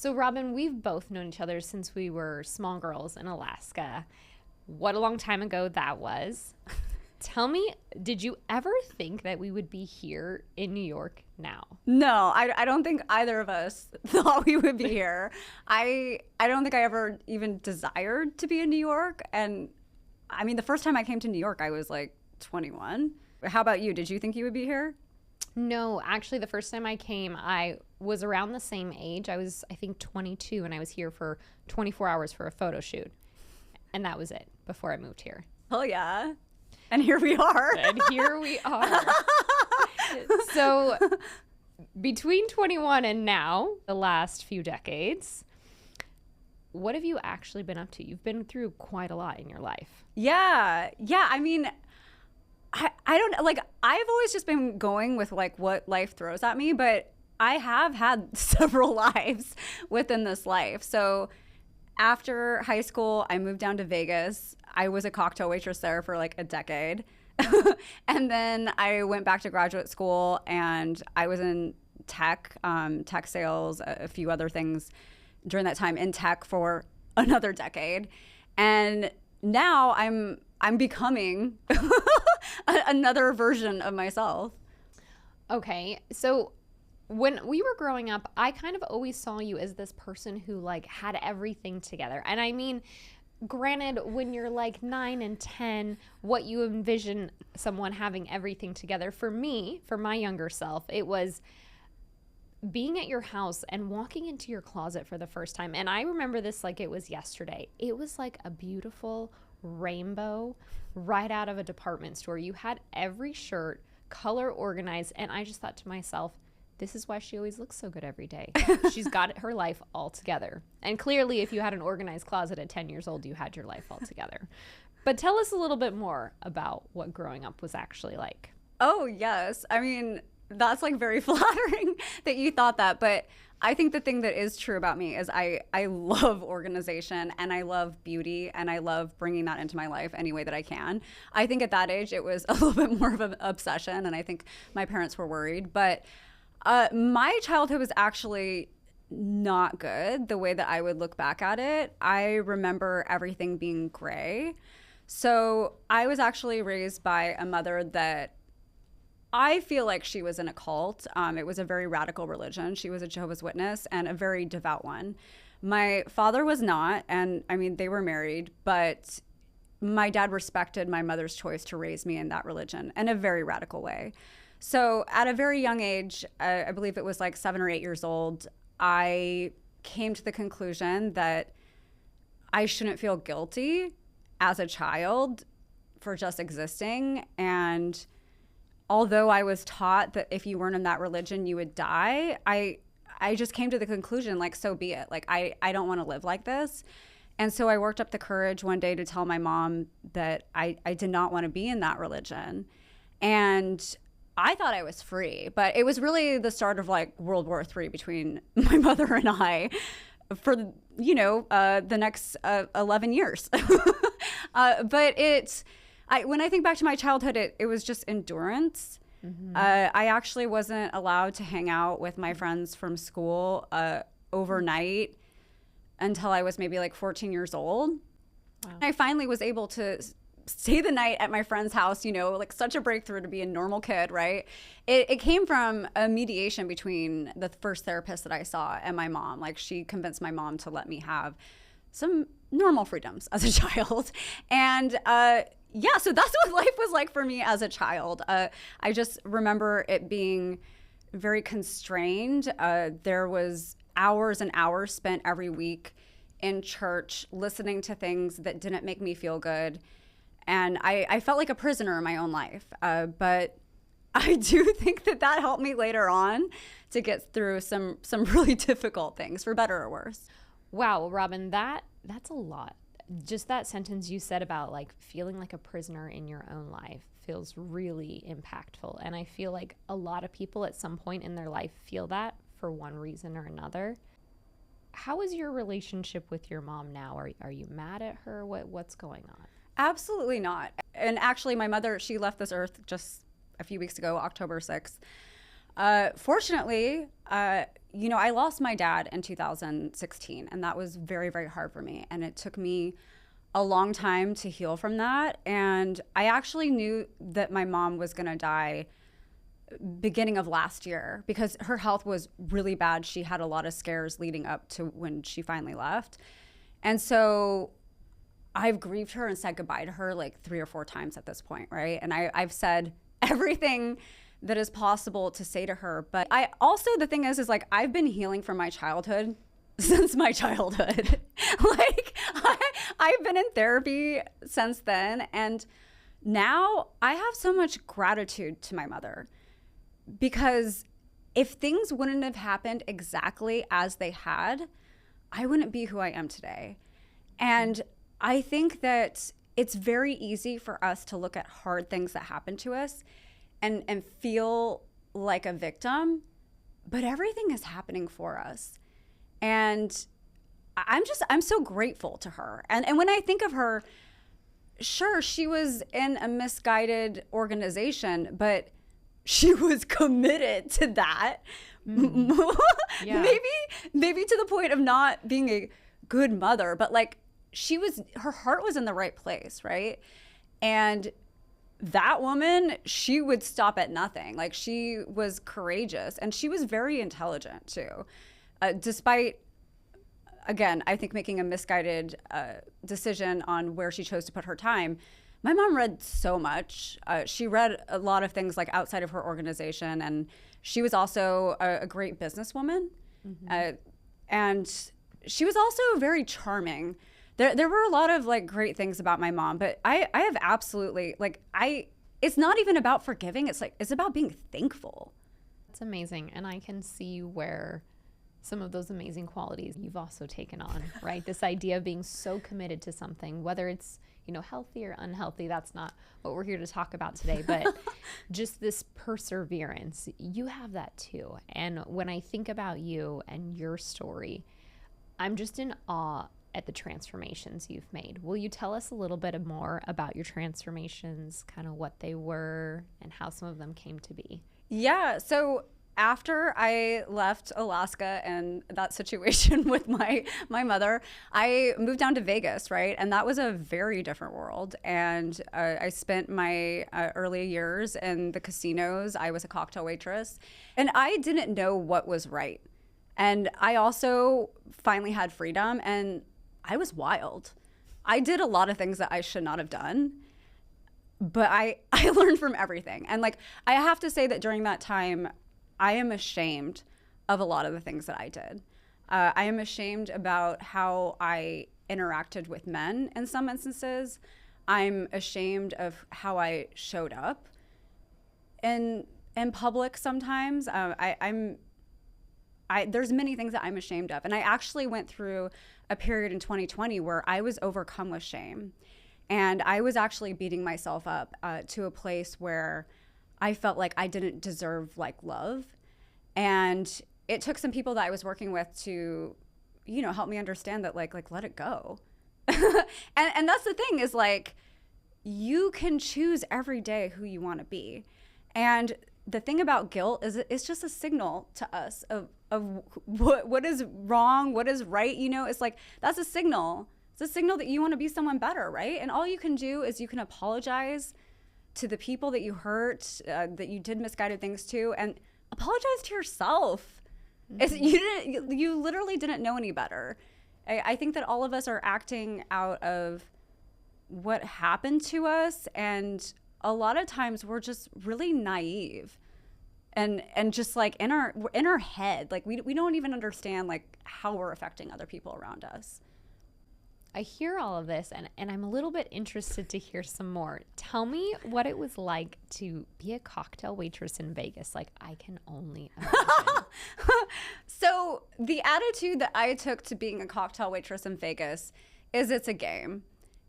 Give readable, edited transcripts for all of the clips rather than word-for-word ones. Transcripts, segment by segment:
So, Robin, we've both known each other since we were small girls in Alaska. What a long time ago that was. Tell me, did you ever think that we would be here in New York now? No, I don't think either of us thought we would be here. I don't think I ever even desired to be in New York. And I mean, the first time I came to New York, I was like 21. How about you? Did you think you would be here? No, actually, the first time I came, I was around the same age. I was, I think, 22, and I was here for 24 hours for a photo shoot. And that was it before I moved here. Oh, yeah. And here we are. And here we are. So between 21 and now, the last few decades, what have you actually been up to? You've been through quite a lot in your life. Yeah. I mean, I don't like, I've always just been going with like what life throws at me, but I have had several lives within this life. So after high school, I moved down to Vegas. I was a cocktail waitress there for like a decade. And then I went back to graduate school and I was in tech sales, a few other things during that time in tech for another decade. And now I'm becoming another version of myself. Okay, so when we were growing up, I kind of always saw you as this person who like had everything together. And I mean, granted, when you're like 9 and 10, what you envision someone having everything together. For me, for my younger self, it was being at your house and walking into your closet for the first time. And I remember this like it was yesterday. It was like a beautiful rainbow right out of a department store. You had every shirt, color organized. And I just thought to myself, this is why she always looks so good every day. She's got her life all together. And clearly, if you had an organized closet at 10 years old, you had your life all together. But tell us a little bit more about what growing up was actually like. Oh, yes. I mean, that's like very flattering that you thought that. But I think the thing that is true about me is I love organization and I love beauty and I love bringing that into my life any way that I can. I think at that age, it was a little bit more of an obsession. And I think my parents were worried. But my childhood was actually not good the way that I would look back at it. I remember everything being gray. So I was actually raised by a mother that I feel like she was in a cult. It was a very radical religion. She was a Jehovah's Witness and a very devout one. My father was not, and I mean, they were married, but my dad respected my mother's choice to raise me in that religion in a very radical way. So at a very young age, I believe it was like 7 or 8 years old, I came to the conclusion that I shouldn't feel guilty as a child for just existing. And although I was taught that if you weren't in that religion, you would die, I just came to the conclusion, like, so be it. Like, I don't want to live like this. And so I worked up the courage one day to tell my mom that I did not want to be in that religion. And I thought I was free, but it was really the start of like World War III between my mother and I for, the next 11 years. But when I think back to my childhood, it was just endurance. Mm-hmm. I actually wasn't allowed to hang out with my friends from school overnight until I was maybe like 14 years old. Wow. I finally was able to stay the night at my friend's house, like such a breakthrough to be a normal kid, right? It came from a mediation between the first therapist that I saw and my mom. Like, she convinced my mom to let me have some normal freedoms as a child. And so that's what life was like for me as a child. I just remember it being very constrained. There was hours and hours spent every week in church listening to things that didn't make me feel good. And I felt like a prisoner in my own life. But I do think that helped me later on to get through some really difficult things, for better or worse. Wow, Robin, that's a lot. Just that sentence you said about like feeling like a prisoner in your own life feels really impactful. And I feel like a lot of people at some point in their life feel that for one reason or another. How is your relationship with your mom now? Are you mad at her? What's going on? Absolutely not. And actually, my mother, she left this earth just a few weeks ago, October 6th. Fortunately, I lost my dad in 2016, and that was very, very hard for me. And it took me a long time to heal from that. And I actually knew that my mom was going to die beginning of last year because her health was really bad. She had a lot of scares leading up to when she finally left. And so I've grieved her and said goodbye to her like 3 or 4 times at this point, right? And I've said everything that is possible to say to her. But I also, the thing is like, I've been healing from my childhood since my childhood. Like, I've been in therapy since then. And now I have so much gratitude to my mother because if things wouldn't have happened exactly as they had, I wouldn't be who I am today. And I think that it's very easy for us to look at hard things that happen to us and feel like a victim, but everything is happening for us. And I'm so grateful to her. And when I think of her, sure, she was in a misguided organization, but she was committed to that. Yeah. Maybe to the point of not being a good mother, but like her heart was in the right place, right? And that woman, she would stop at nothing. Like, she was courageous and she was very intelligent too. Despite, again, I think making a misguided decision on where she chose to put her time. My mom read so much. She read a lot of things like outside of her organization, and she was also a great businesswoman. Mm-hmm. And she was also very charming. There were a lot of like great things about my mom, but I have absolutely it's not even about forgiving. It's about being thankful. It's amazing. And I can see where some of those amazing qualities you've also taken on, right? This idea of being so committed to something, whether it's, healthy or unhealthy, that's not what we're here to talk about today, but just this perseverance, you have that too. And when I think about you and your story, I'm just in awe at the transformations you've made. Will you tell us a little bit more about your transformations, kind of what they were and how some of them came to be? Yeah. So after I left Alaska and that situation with my mother, I moved down to Vegas, right? And that was a very different world. And I spent my early years in the casinos. I was a cocktail waitress. And I didn't know what was right. And I also finally had freedom, and I was wild. I did a lot of things that I should not have done, but I learned from everything. And like, I have to say that during that time, I am ashamed of a lot of the things that I did. I am ashamed about how I interacted with men in some instances. I'm ashamed of how I showed up in public sometimes. There's many things that I'm ashamed of. And I actually went through a period in 2020 where I was overcome with shame. And I was actually beating myself up to a place where I felt like I didn't deserve like love. And it took some people that I was working with to, help me understand that like let it go. and that's the thing is like, you can choose every day who you want to be. And the thing about guilt is it's just a signal to us of what is wrong, what is right. It's like, that's a signal. It's a signal that you want to be someone better, right? And all you can do is you can apologize to the people that you hurt, that you did misguided things to, and apologize to yourself. Mm-hmm. You literally didn't know any better. I think that all of us are acting out of what happened to us, and a lot of times we're just really naive and just like in our head, like we don't even understand like how we're affecting other people around us. I hear all of this and I'm a little bit interested to hear some more. Tell me what it was like to be a cocktail waitress in Vegas. Like, I can only imagine. So the attitude that I took to being a cocktail waitress in Vegas is it's a game.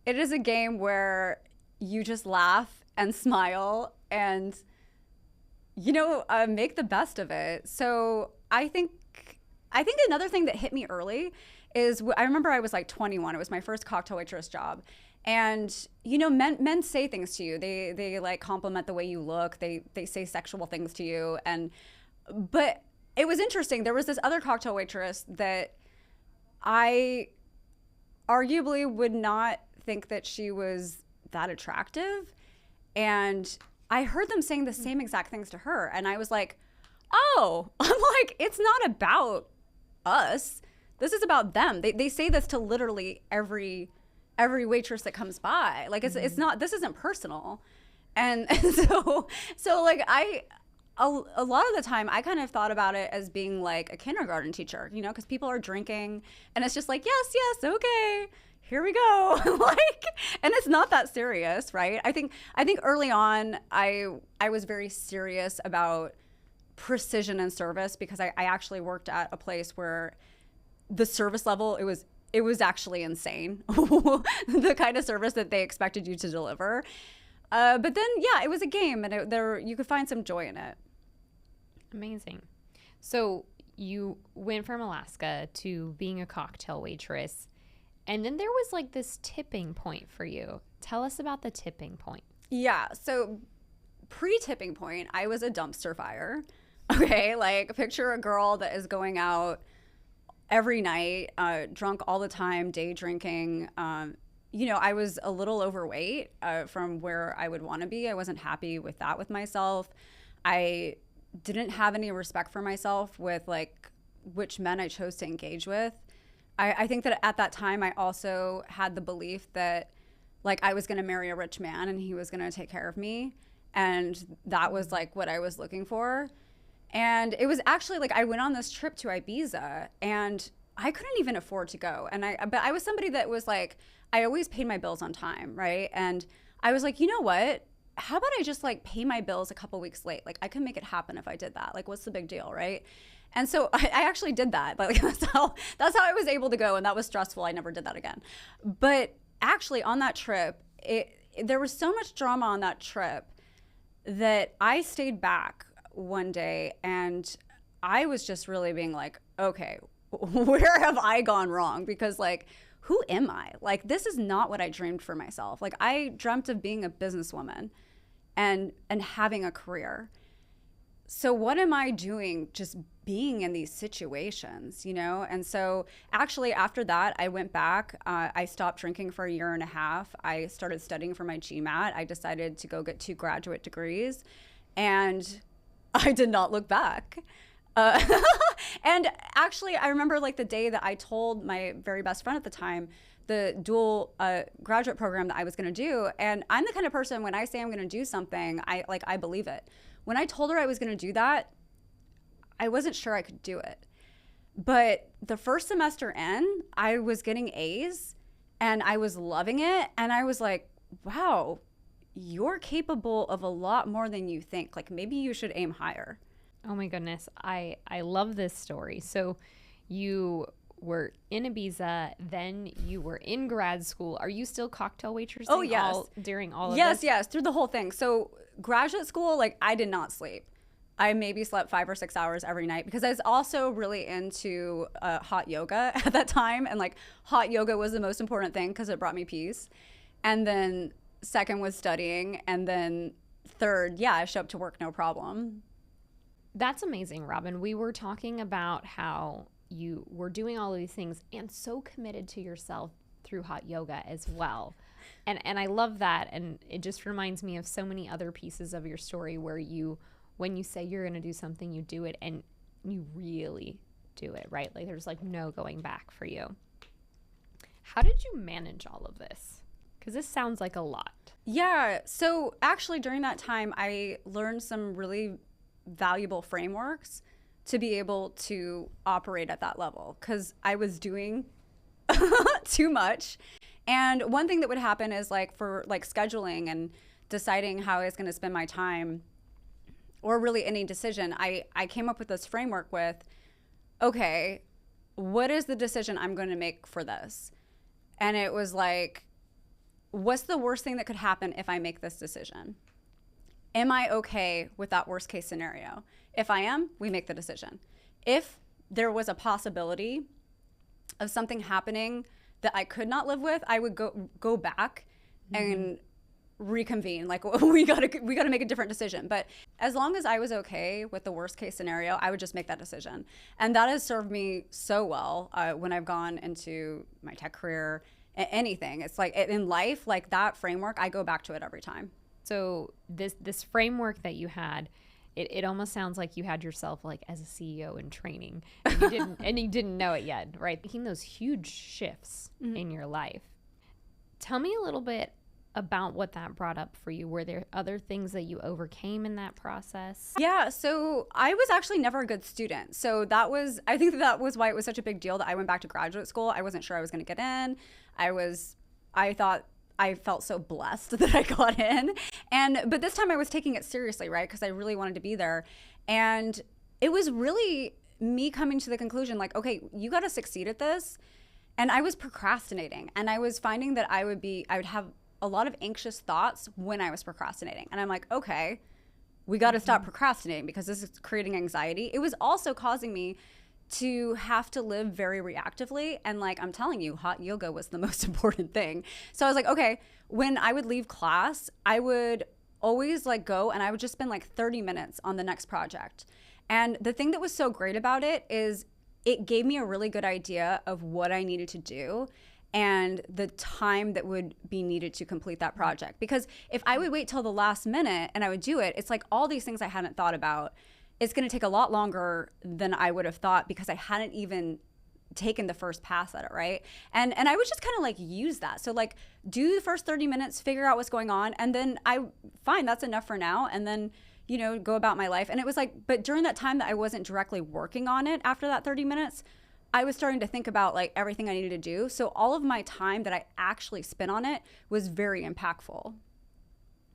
It is a game where you just laugh and smile and, make the best of it. So I think another thing that hit me early is I remember I was like 21. It was my first cocktail waitress job. And, men say things to you. They like compliment the way you look. They say sexual things to you. But it was interesting. There was this other cocktail waitress that I arguably would not think that she was that attractive. And I heard them saying the same exact things to her. And I was like, oh, I'm like, it's not about us. This is about them. They say this to literally every waitress that comes by. Like, it's not, this isn't personal. And so like a lot of the time I kind of thought about it as being like a kindergarten teacher, you know, because people are drinking and it's just like, yes, okay, here we go. Like, and it's not that serious, right? I think early on I was very serious about precision and service because I actually worked at a place where the service level, it was actually insane. The kind of service that they expected you to deliver. But then, yeah, it was a game, and you could find some joy in it. Amazing. So you went from Alaska to being a cocktail waitress, and then there was like this tipping point for you. Tell us about the tipping point. Yeah, so pre-tipping point, I was a dumpster fire. Okay, like picture a girl that is going out every night, drunk all the time, day drinking. You know, I was a little overweight from where I would want to be. I wasn't happy with that with myself. I didn't have any respect for myself with like which men I chose to engage with. I think that at that time I also had the belief that like I was going to marry a rich man and he was going to take care of me. And that was like what I was looking for. And it was actually like I went on this trip to Ibiza and I couldn't even afford to go. But I was somebody that was like, I always paid my bills on time, right? And I was like, you know what? How about I just like pay my bills a couple weeks late? Like I could make it happen if I did that. Like what's the big deal, right? And so I actually did that. But like, that's how I was able to go, and that was stressful. I never did that again. But actually on that trip, there was so much drama on that trip that I stayed back one day and I was just really being like, okay, where have I gone wrong? Because like, who am I? Like, this is not what I dreamed for myself. Like, I dreamt of being a businesswoman and having a career. So what am I doing just being in these situations, you know? And so actually after that, I went back. I stopped drinking for a year and a half. I started studying for my GMAT. I decided to go get 2 graduate degrees, and I did not look back. And actually, I remember like the day that I told my very best friend at the time the dual graduate program that I was going to do. And I'm the kind of person, when I say I'm going to do something, I believe it. When I told her I was going to do that, I wasn't sure I could do it. But the first semester in, I was getting A's and I was loving it. And I was like, wow, you're capable of a lot more than you think. Like maybe you should aim higher. Oh my goodness. I love this story. So you were in Ibiza, then you were in grad school. Are you still cocktail waitressing? Oh, yes. During all of this? Yes, through the whole thing. So graduate school, like I did not sleep. I maybe slept 5 or 6 hours every night because I was also really into hot yoga at that time. And like hot yoga was the most important thing because it brought me peace. And then second was studying. And then third, yeah, I show up to work, no problem. That's amazing, Robin. We were talking about how you were doing all of these things and so committed to yourself through hot yoga as well. And I love that. And it just reminds me of so many other pieces of your story where you, when you say you're going to do something, you do it and you really do it, right? Like there's like no going back for you. How did you manage all of this? Because this sounds like a lot. Yeah. So actually during that time, I learned some really valuable frameworks to be able to operate at that level because I was doing too much. And one thing that would happen is like for like scheduling and deciding how I was going to spend my time or really any decision, I came up with this framework with, okay, what is the decision I'm going to make for this? And it was like, what's the worst thing that could happen if I make this decision? Am I okay with that worst case scenario? If I am, we make the decision. If there was a possibility of something happening that I could not live with, I would go back and reconvene. Like we gotta make a different decision. But as long as I was okay with the worst case scenario, I would just make that decision. And that has served me so well when I've gone into my tech career, anything. It's like in life, like that framework, I go back to it every time. So this framework that you had, it almost sounds like you had yourself like as a CEO in training, and you didn't know it yet, right? Making those huge shifts in your life. Tell me a little bit about what that brought up for you. Were there other things that you overcame in that process? Yeah, so I was actually never a good student. So I think that was why it was such a big deal that I went back to graduate school. I wasn't sure I was going to get in. I felt so blessed that I got in. But this time I was taking it seriously, right? Because I really wanted to be there. And it was really me coming to the conclusion, like, okay, you got to succeed at this. And I was procrastinating. And I was finding that I would have a lot of anxious thoughts when I was procrastinating. And I'm like, okay, we got to stop procrastinating because this is creating anxiety. It was also causing me to have to live very reactively. And like, I'm telling you, hot yoga was the most important thing. So I was like, okay, when I would leave class, I would always like go and I would just spend like 30 minutes on the next project. And the thing that was so great about it is it gave me a really good idea of what I needed to do and the time that would be needed to complete that project. Because if I would wait till the last minute and I would do it, it's like all these things I hadn't thought about. It's going to take a lot longer than I would have thought because I hadn't even taken the first pass at it, right? And I would just kind of like use that. So like do the first 30 minutes, figure out what's going on, and then fine, that's enough for now. And then, you know, go about my life. And it was like, but during that time that I wasn't directly working on it after that 30 minutes, I was starting to think about like everything I needed to do. So all of my time that I actually spent on it was very impactful.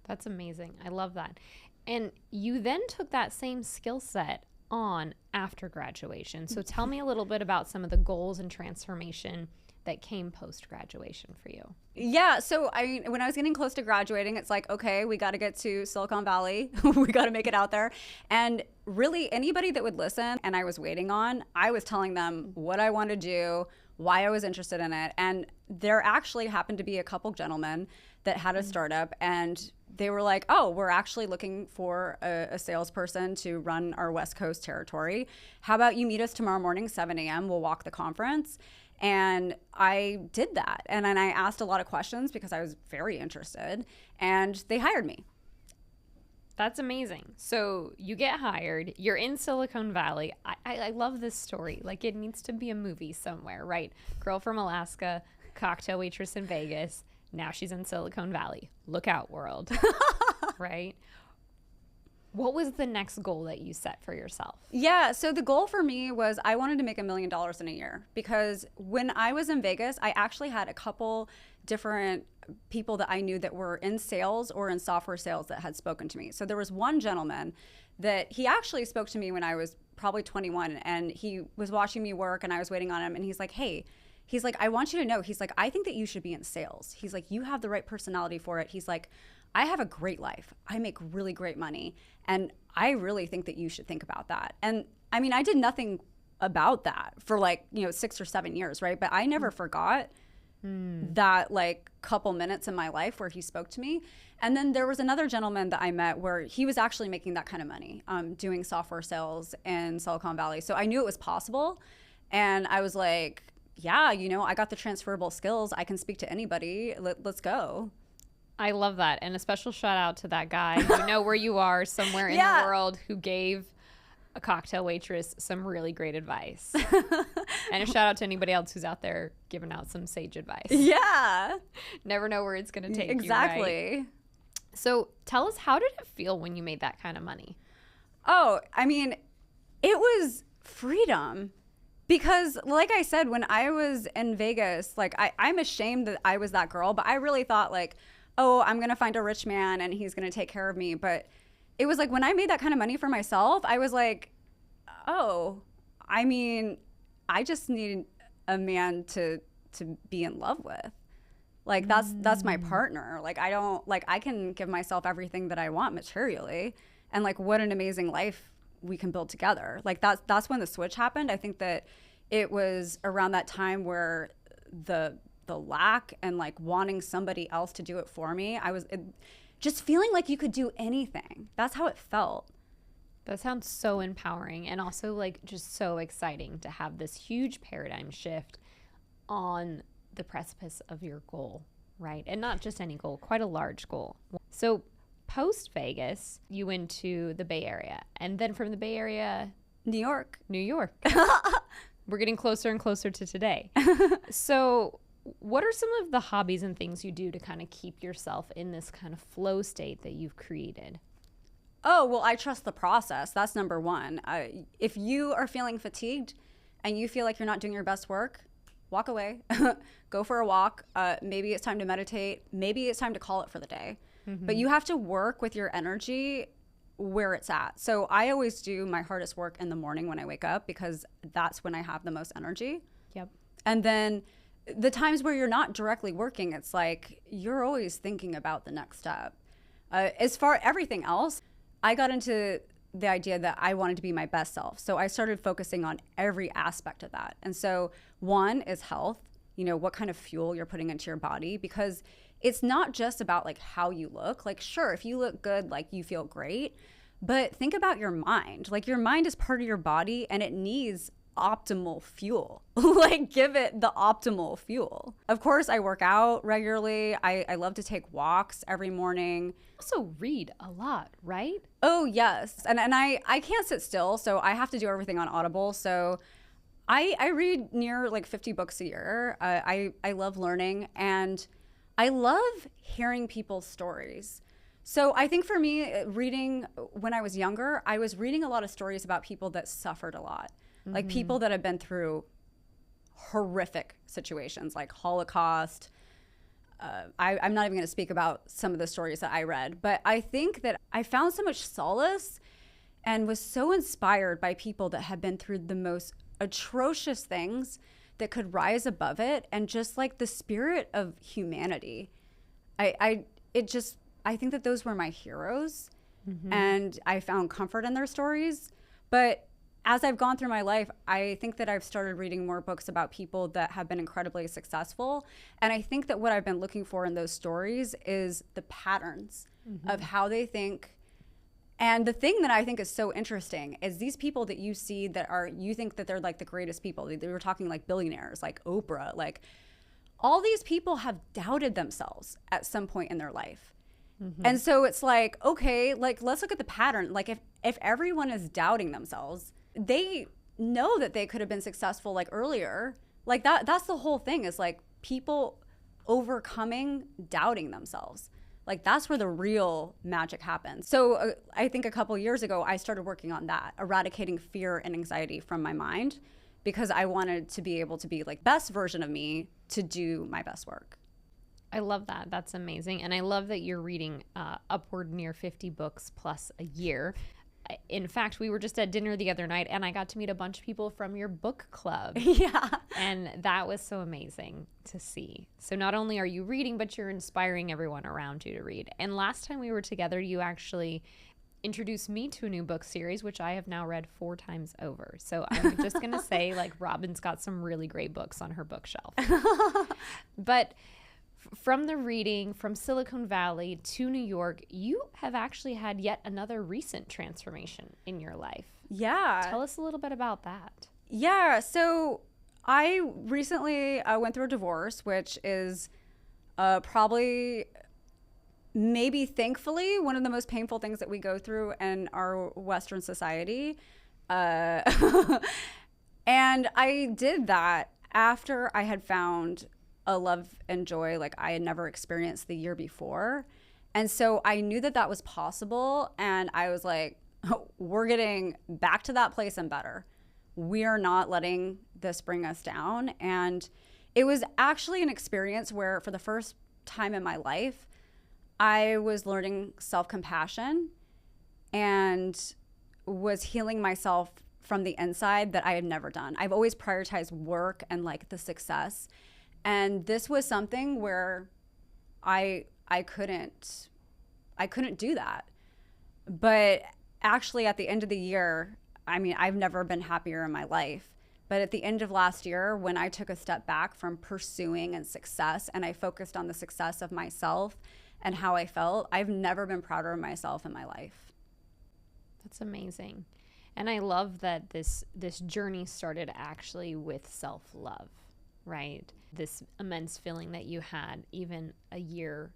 That's amazing. I love that. And you then took that same skill set on after graduation. So tell me a little bit about some of the goals and transformation that came post-graduation for you. Yeah, so when I was getting close to graduating, it's like, okay, we got to get to Silicon Valley. We got to make it out there. And really anybody that would listen and I was waiting on, I was telling them what I want to do, why I was interested in it. And there actually happened to be a couple gentlemen that had a startup and they were like, oh, we're actually looking for a salesperson to run our West Coast territory. How about you meet us tomorrow morning, 7 a.m. We'll walk the conference. And I did that. And then I asked a lot of questions because I was very interested. And they hired me. That's amazing. So you get hired. You're in Silicon Valley. I love this story. Like it needs to be a movie somewhere, right? Girl from Alaska, cocktail waitress in Vegas. Now she's in Silicon Valley. Look out, world. Right? What was the next goal that you set for yourself? Yeah, so the goal for me was I wanted to make $1 million in a year because when I was in Vegas, I actually had a couple different people that I knew that were in sales or in software sales that had spoken to me. So there was one gentleman that he actually spoke to me when I was probably 21 and he was watching me work and I was waiting on him and he's like, hey, he's like, I want you to know, he's like, I think that you should be in sales. He's like, you have the right personality for it. He's like, I have a great life. I make really great money. And I really think that you should think about that. And I mean, I did nothing about that for like, 6 or 7 years, right? But I never forgot that like couple minutes in my life where he spoke to me. And then there was another gentleman that I met where he was actually making that kind of money, doing software sales in Silicon Valley. So I knew it was possible. And I was like, yeah, I got the transferable skills. I can speak to anybody. Let's go. I love that. And a special shout out to that guy. You know where you are somewhere in the world who gave a cocktail waitress some really great advice. And a shout out to anybody else who's out there giving out some sage advice. Yeah. Never know where it's going to take you. Exactly. Right? So tell us, how did it feel when you made that kind of money? Oh, I mean, it was freedom. Because like I said, when I was in Vegas, like I'm ashamed that I was that girl, but I really thought like, oh, I'm going to find a rich man and he's going to take care of me. But it was like when I made that kind of money for myself, I was like, oh, I mean, I just need a man to be in love with. Like that's my partner. Like I can give myself everything that I want materially. And like what an amazing life we can build together. Like that's when the switch happened. I think that it was around that time where the the lack and like wanting somebody else to do it for me. Just feeling like you could do anything. That's how it felt. That sounds so empowering, and also like just so exciting to have this huge paradigm shift on the precipice of your goal, right? And not just any goal, quite a large goal. So post Vegas, you went to the Bay Area, and then from the Bay Area, New York. We're getting closer and closer to today. So what are some of the hobbies and things you do to kind of keep yourself in this kind of flow state that you've created? Oh, well, I trust the process. That's number one. If you are feeling fatigued and you feel like you're not doing your best work, walk away. Go for a walk. Maybe it's time to meditate. Maybe it's time to call it for the day. Mm-hmm. But you have to work with your energy where it's at. So I always do my hardest work in the morning when I wake up, because that's when I have the most energy. Yep. And then the times where you're not directly working, it's like you're always thinking about the next step. As far everything else, I got into the idea that I wanted to be my best self. So I started focusing on every aspect of that. And so one is health, what kind of fuel you're putting into your body, because it's not just about like how you look. Like, sure, if you look good, like you feel great, but think about your mind. Like your mind is part of your body and it needs optimal fuel. Like give it the optimal fuel. Of course, I work out regularly. I love to take walks every morning. Also read a lot, right? Oh, yes. And I can't sit still, so I have to do everything on Audible. So I read near like 50 books a year. I love learning, and I love hearing people's stories. So I think for me, reading when I was younger, I was reading a lot of stories about people that suffered a lot. Like people that have been through horrific situations like Holocaust. I'm not even going to speak about some of the stories that I read, but I think that I found so much solace and was so inspired by people that had been through the most atrocious things that could rise above it, and just like the spirit of humanity. I think that those were my heroes, and I found comfort in their stories. But as I've gone through my life, I think that I've started reading more books about people that have been incredibly successful. And I think that what I've been looking for in those stories is the patterns of how they think. And the thing that I think is so interesting is these people that you see you think that they're like the greatest people. They were talking like billionaires, like Oprah, like all these people have doubted themselves at some point in their life. And so it's like, okay, like let's look at the pattern. Like if everyone is doubting themselves, they know that they could have been successful like earlier. Like that's the whole thing, is like people overcoming doubting themselves. Like that's where the real magic happens. So I think a couple years ago, I started working on that, eradicating fear and anxiety from my mind, because I wanted to be able to be like best version of me to do my best work. I love that. That's amazing. And I love that you're reading upward near 50 books plus a year. In fact, we were just at dinner the other night and I got to meet a bunch of people from your book club. Yeah. And that was so amazing to see. So not only are you reading, but you're inspiring everyone around you to read. And last time we were together, you actually introduced me to a new book series, which I have now read 4 times over. So I'm just going to say, like, Robin's got some really great books on her bookshelf. But from the reading, from Silicon Valley to New York, you have actually had yet another recent transformation in your life. Yeah. Tell us a little bit about that. Yeah. So I recently went through a divorce, which is probably, maybe thankfully, one of the most painful things that we go through in our Western society. And I did that after I had found a love and joy like I had never experienced the year before. And so I knew that that was possible. And I was like, oh, we're getting back to that place and better. We are not letting this bring us down. And it was actually an experience where for the first time in my life, I was learning self-compassion and was healing myself from the inside that I had never done. I've always prioritized work and like the success. And this was something where I couldn't do that. But actually at the end of the year, I mean, I've never been happier in my life. But at the end of last year, when I took a step back from pursuing and success, and I focused on the success of myself and how I felt, I've never been prouder of myself in my life. That's amazing. And I love that this journey started actually with self-love, right? This immense feeling that you had even a year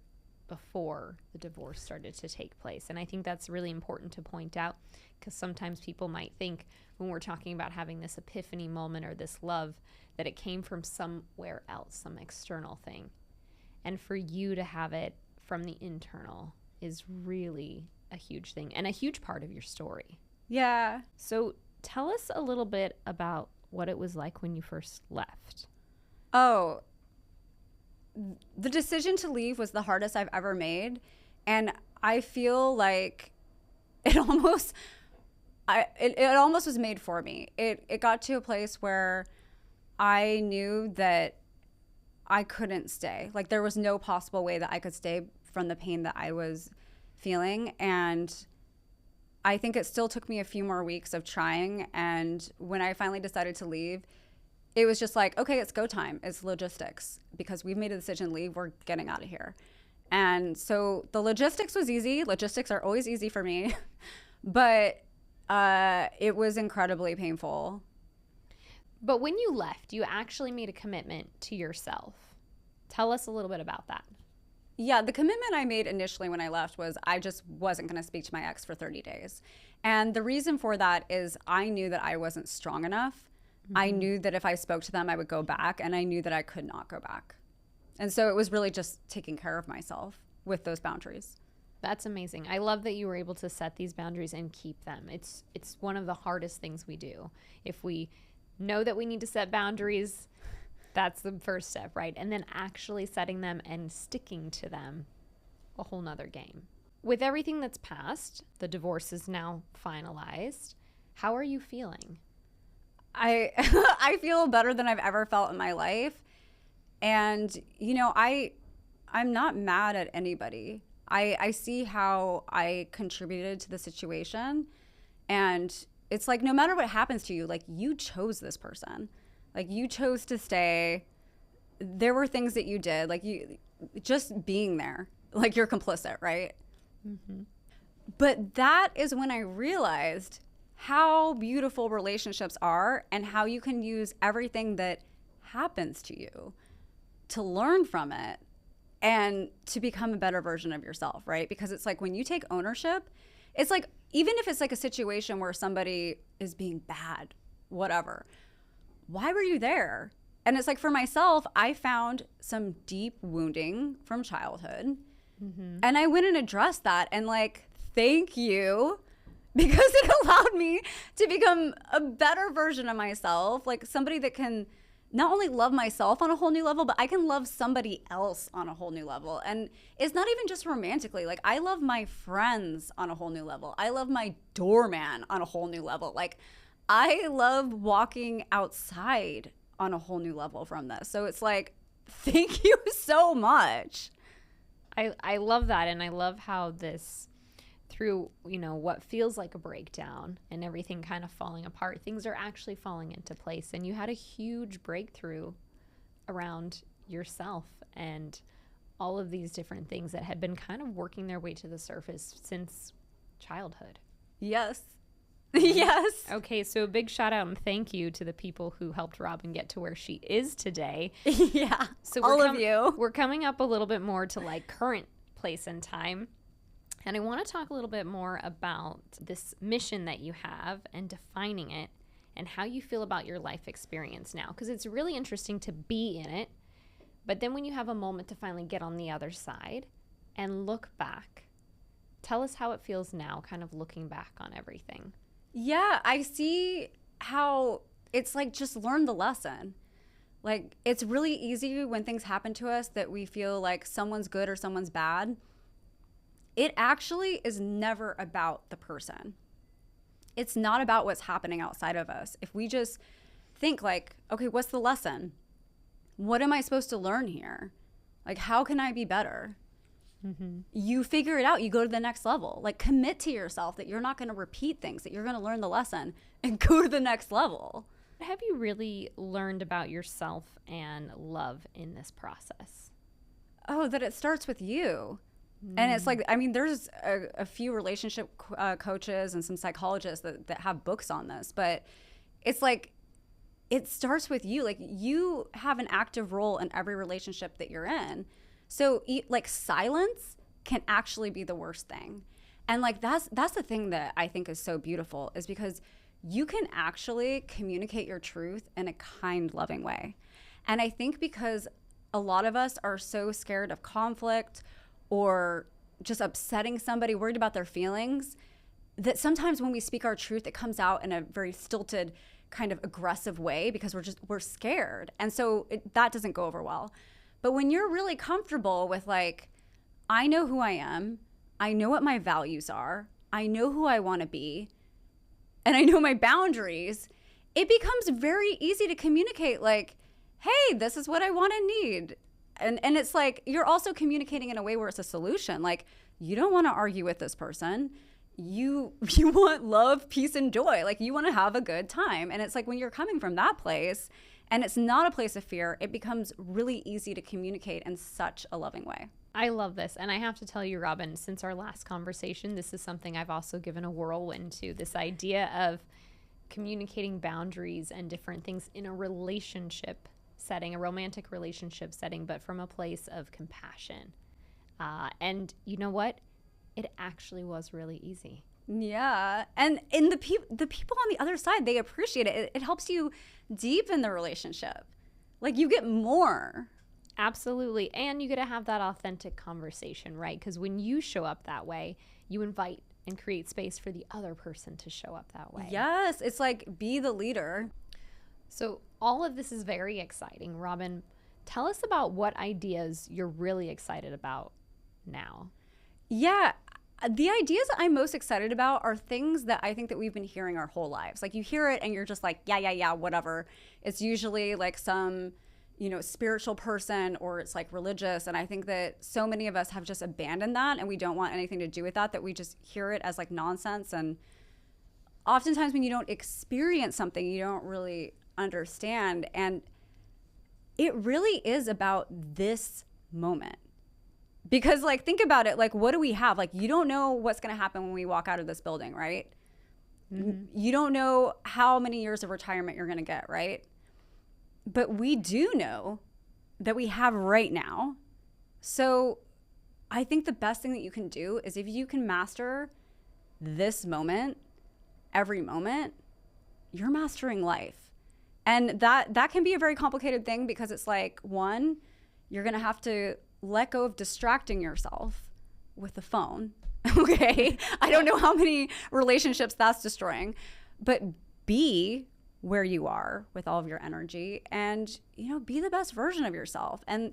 before the divorce started to take place. And I think that's really important to point out, because sometimes people might think when we're talking about having this epiphany moment or this love that it came from somewhere else, some external thing. And for you to have it from the internal is really a huge thing and a huge part of your story. Yeah. So tell us a little bit about what it was like when you first left. Oh, the decision to leave was the hardest I've ever made. And I feel like it almost was made for me. It got to a place where I knew that I couldn't stay. Like, there was no possible way that I could stay from the pain that I was feeling. And I think it still took me a few more weeks of trying. And when I finally decided to leave, it was just like, okay, it's go time. It's logistics, because we've made a decision to leave. We're getting out of here. And so the logistics was easy. Logistics are always easy for me. But it was incredibly painful. But when you left, you actually made a commitment to yourself. Tell us a little bit about that. Yeah, the commitment I made initially when I left was I just wasn't going to speak to my ex for 30 days. And the reason for that is I knew that I wasn't strong enough. Mm-hmm. I knew that if I spoke to them, I would go back, and I knew that I could not go back. And so it was really just taking care of myself with those boundaries. That's amazing. I love that you were able to set these boundaries and keep them. It's one of the hardest things we do. If we know that we need to set boundaries, that's the first step, right? And then actually setting them and sticking to them, a whole nother game. With everything that's passed, the divorce is now finalized. How are you feeling? I feel better than I've ever felt in my life. And, you know, I'm not mad at anybody. I see how I contributed to the situation. And it's like, no matter what happens to you, like, you chose this person. Like, you chose to stay. There were things that you did, like, you just being there, like, you're complicit, right? Mm-hmm. But that is when I realized how beautiful relationships are and how you can use everything that happens to you to learn from it and to become a better version of yourself, right? Because it's like when you take ownership, it's like, even if it's like a situation where somebody is being bad, whatever, why were you there? And it's like, for myself, I found some deep wounding from childhood. Mm-hmm. And I went and addressed that, and like, thank you, because it allowed me to become a better version of myself, like somebody that can not only love myself on a whole new level, but I can love somebody else on a whole new level. And it's not even just romantically. Like, I love my friends on a whole new level. I love my doorman on a whole new level. Like, I love walking outside on a whole new level from this. So it's like, thank you so much. I love that. And I love how this, through, you know, what feels like a breakdown and everything kind of falling apart, things are actually falling into place. And you had a huge breakthrough around yourself and all of these different things that had been kind of working their way to the surface since childhood. Yes. Yes. Okay, so a big shout out and thank you to the people who helped Robin get to where she is today. Yeah, so all of you. We're coming up a little bit more to like current place and time. And I want to talk a little bit more about this mission that you have and defining it and how you feel about your life experience now. Because it's really interesting to be in it. But then when you have a moment to finally get on the other side and look back, tell us how it feels now, kind of looking back on everything. Yeah, I see how it's like, just learn the lesson. Like, it's really easy when things happen to us that we feel like someone's good or someone's bad. It actually is never about the person. It's not about what's happening outside of us. If we just think like, okay, what's the lesson? What am I supposed to learn here? Like, how can I be better? Mm-hmm. You figure it out. You go to the next level. Like, commit to yourself that you're not going to repeat things, that you're going to learn the lesson and go to the next level. What have you really learned about yourself and love in this process? Oh, that it starts with you. And it's like, I mean, there's a few relationship coaches and some psychologists that have books on this, but it's like, it starts with you. Like, you have an active role in every relationship that you're in. So like, silence can actually be the worst thing. And like, that's the thing that I think is so beautiful, is because you can actually communicate your truth in a kind, loving way. And I think because a lot of us are so scared of conflict or just upsetting somebody, worried about their feelings, that sometimes when we speak our truth, it comes out in a very stilted, kind of aggressive way, because we're scared. And so that doesn't go over well. But when you're really comfortable with, like, I know who I am, I know what my values are, I know who I want to be, and I know my boundaries, it becomes very easy to communicate, like, hey, this is what I want and need. And it's like, you're also communicating in a way where it's a solution. Like, you don't want to argue with this person. You want love, peace, and joy. Like, you want to have a good time. And it's like, when you're coming from that place and it's not a place of fear, it becomes really easy to communicate in such a loving way. I love this. And I have to tell you, Robin, since our last conversation, this is something I've also given a whirlwind to, this idea of communicating boundaries and different things in a relationship setting, a romantic relationship setting, but from a place of compassion. And you know what? It actually was really easy. Yeah. And in the people on the other side, they appreciate it. It helps you deepen the relationship. Like, you get more. Absolutely. And you get to have that authentic conversation, right? Because when you show up that way, you invite and create space for the other person to show up that way. Yes. It's like, be the leader. So all of this is very exciting. Robin, tell us about what ideas you're really excited about now. Yeah. The ideas that I'm most excited about are things that I think that we've been hearing our whole lives. Like, you hear it and you're just like, yeah, whatever. It's usually like some, spiritual person, or it's like religious. And I think that so many of us have just abandoned that, and we don't want anything to do with that we just hear it as like nonsense. And oftentimes when you don't experience something, you don't really understand. And it really is about this moment. Because, like, think about it. Like, what do we have? Like, you don't know what's going to happen when we walk out of this building, right? Mm-hmm. You don't know how many years of retirement you're going to get, right? But we do know that we have right now. So I think the best thing that you can do is, if you can master this moment, every moment, you're mastering life. And that can be a very complicated thing, because it's like, one, you're going to have to let go of distracting yourself with the phone. Okay. I don't know how many relationships that's destroying, but be where you are with all of your energy, and, be the best version of yourself. And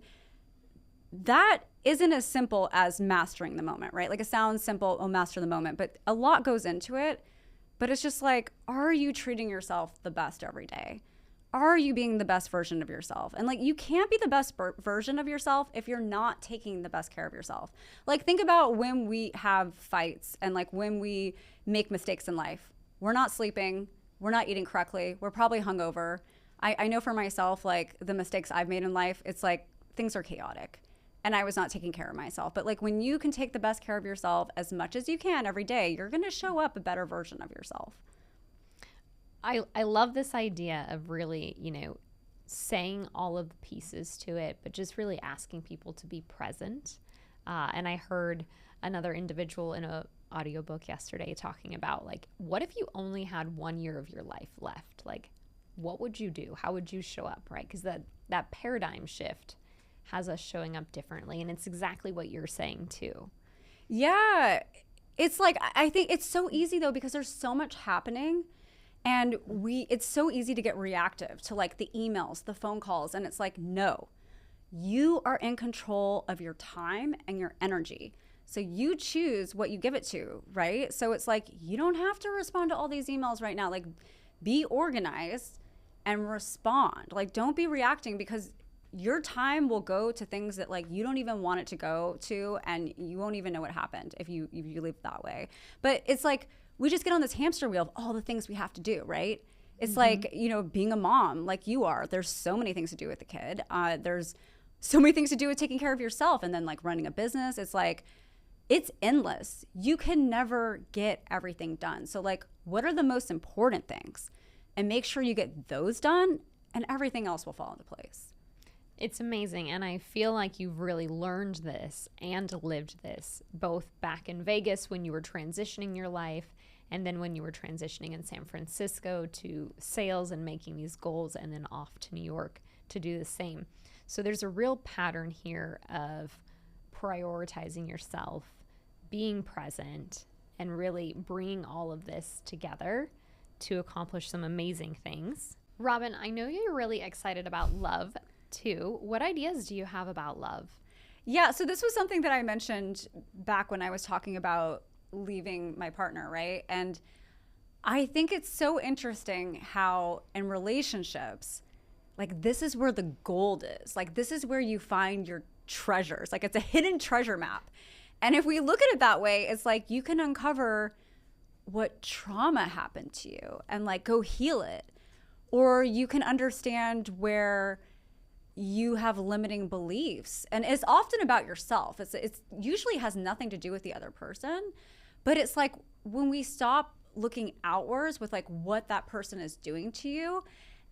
that isn't as simple as mastering the moment, right? Like, it sounds simple, master the moment, but a lot goes into it. But it's just like, are you treating yourself the best every day? Are you being the best version of yourself? And like, you can't be the best version of yourself if you're not taking the best care of yourself. Like, think about when we have fights and like when we make mistakes in life. We're not sleeping. We're not eating correctly. We're probably hungover. I know for myself, like, the mistakes I've made in life, it's like things are chaotic and I was not taking care of myself. But like, when you can take the best care of yourself as much as you can every day, you're going to show up a better version of yourself. I love this idea of really, saying all of the pieces to it, but just really asking people to be present. And I heard another individual in a audiobook yesterday talking about, like, what if you only had 1 year of your life left? Like, what would you do? How would you show up, right? Because that paradigm shift has us showing up differently. And it's exactly what you're saying too. Yeah. It's like, I think it's so easy though, because there's so much happening. And it's so easy to get reactive to like the emails, the phone calls. And it's like, no, you are in control of your time and your energy. So you choose what you give it to, right? So it's like, you don't have to respond to all these emails right now. Like, be organized and respond. Like, don't be reacting, because your time will go to things that like you don't even want it to go to, and you won't even know what happened if you live that way. But it's like, we just get on this hamster wheel of all the things we have to do, right? It's like, you know, being a mom like you are. There's so many things to do with the kid. There's so many things to do with taking care of yourself and then like running a business. It's like, it's endless. You can never get everything done. So like, what are the most important things? And make sure you get those done and everything else will fall into place. It's amazing. And I feel like you've really learned this and lived this both back in Vegas when you were transitioning your life, and then when you were transitioning in San Francisco to sales and making these goals, and then off to New York to do the same. So there's a real pattern here of prioritizing yourself, being present, and really bringing all of this together to accomplish some amazing things. Robin, I know you're really excited about love too. What ideas do you have about love? Yeah, so this was something that I mentioned back when I was talking about leaving my partner, right? And I think it's so interesting how in relationships, like this is where the gold is. Like this is where you find your treasures. Like it's a hidden treasure map. And if we look at it that way, it's like you can uncover what trauma happened to you and like go heal it. Or you can understand where you have limiting beliefs. And it's often about yourself. It's usually has nothing to do with the other person. But it's like when we stop looking outwards with like what that person is doing to you,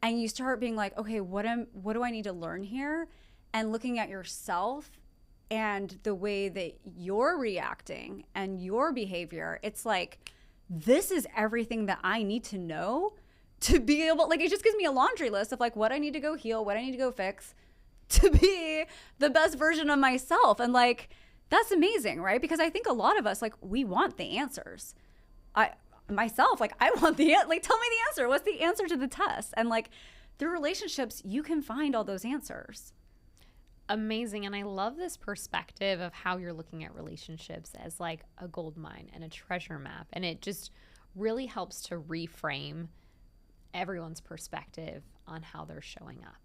and you start being like, okay, what do I need to learn here? And looking at yourself and the way that you're reacting and your behavior, it's like, this is everything that I need to know to be able, like, it just gives me a laundry list of like what I need to go heal, what I need to go fix to be the best version of myself. And like, that's amazing, right? Because I think a lot of us, like, we want the answers. I want the, like, tell me the answer. What's the answer to the test? And like through relationships, you can find all those answers. Amazing. And I love this perspective of how you're looking at relationships as like a gold mine and a treasure map. And it just really helps to reframe everyone's perspective on how they're showing up.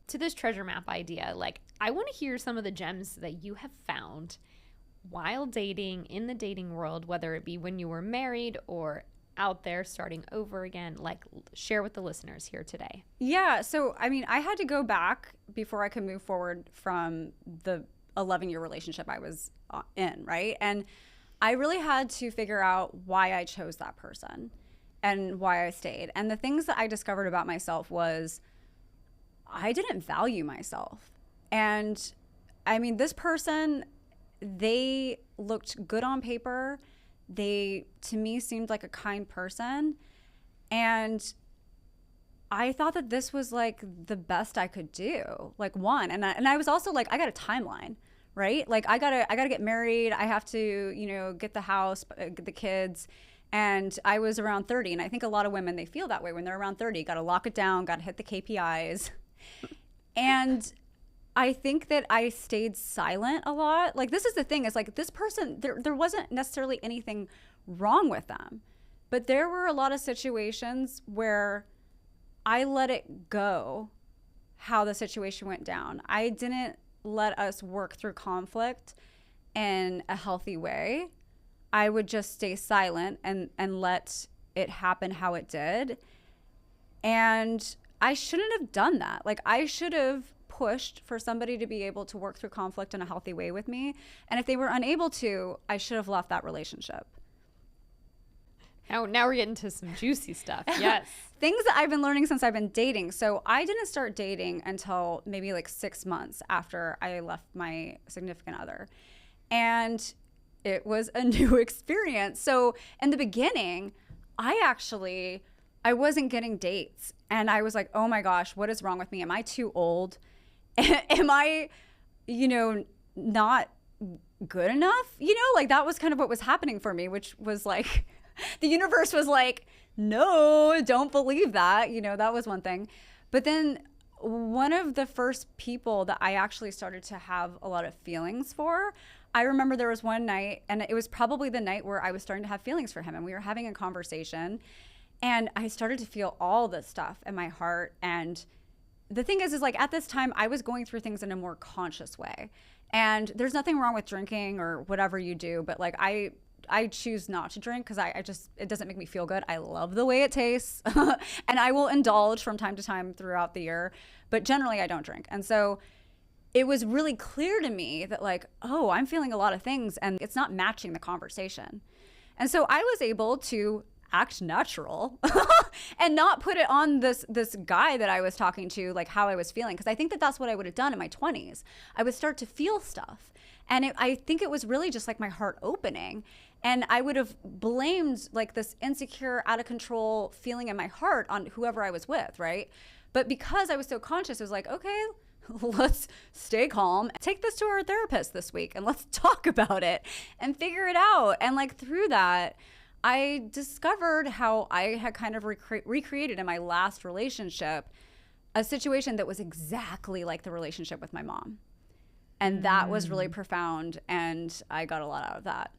To this treasure map idea, like I want to hear some of the gems that you have found while dating in the dating world, whether it be when you were married or out there starting over again. Like, share with the listeners here today. Yeah. So, I mean, I had to go back before I could move forward from the 11-year relationship I was in, right? And I really had to figure out why I chose that person and why I stayed. And the things that I discovered about myself was I didn't value myself. And I mean, this person, they looked good on paper. They, to me, seemed like a kind person. And I thought that this was like the best I could do. Like one, and I was also like, I got a timeline, right? Like I gotta get married. I have to, you know, get the house, get the kids. And I was around 30. And I think a lot of women, they feel that way when they're around 30. Got to lock it down, got to hit the KPIs. And I think that I stayed silent a lot. Like, this is the thing, is like this person, there wasn't necessarily anything wrong with them, but there were a lot of situations where I let it go how the situation went down. I didn't let us work through conflict in a healthy way. I would just stay silent and let it happen how it did. And I shouldn't have done that. Like, I should have pushed for somebody to be able to work through conflict in a healthy way with me. And if they were unable to, I should have left that relationship. Now we're getting to some juicy stuff. Yes. Things that I've been learning since I've been dating. So I didn't start dating until maybe like 6 months after I left my significant other. And it was a new experience. So in the beginning, I wasn't getting dates. And I was like, oh my gosh, what is wrong with me? Am I too old? Am I, not good enough? Like that was kind of what was happening for me, which was like, the universe was like, no, don't believe that. That was one thing. But then one of the first people that I actually started to have a lot of feelings for, I remember there was one night, and it was probably the night where I was starting to have feelings for him, and we were having a conversation, and I started to feel all this stuff in my heart. And the thing is like at this time I was going through things in a more conscious way. And there's nothing wrong with drinking or whatever you do, but like I I choose not to drink because I just, it doesn't make me feel good. I love the way it tastes and I will indulge from time to time throughout the year, but generally I don't drink. And so it was really clear to me that like, oh, I'm feeling a lot of things and it's not matching the conversation. And so I was able to act natural and not put it on this guy that I was talking to, like how I was feeling. Because I think that that's what I would have done in my 20s. I would start to feel stuff. And I think it was really just like my heart opening. And I would have blamed like this insecure, out of control feeling in my heart on whoever I was with, right? But because I was so conscious, it was like, okay, let's stay calm. Take this to our therapist this week and let's talk about it and figure it out. And like through that, I discovered how I had kind of recreated in my last relationship a situation that was exactly like the relationship with my mom. And that was really profound. And I got a lot out of that.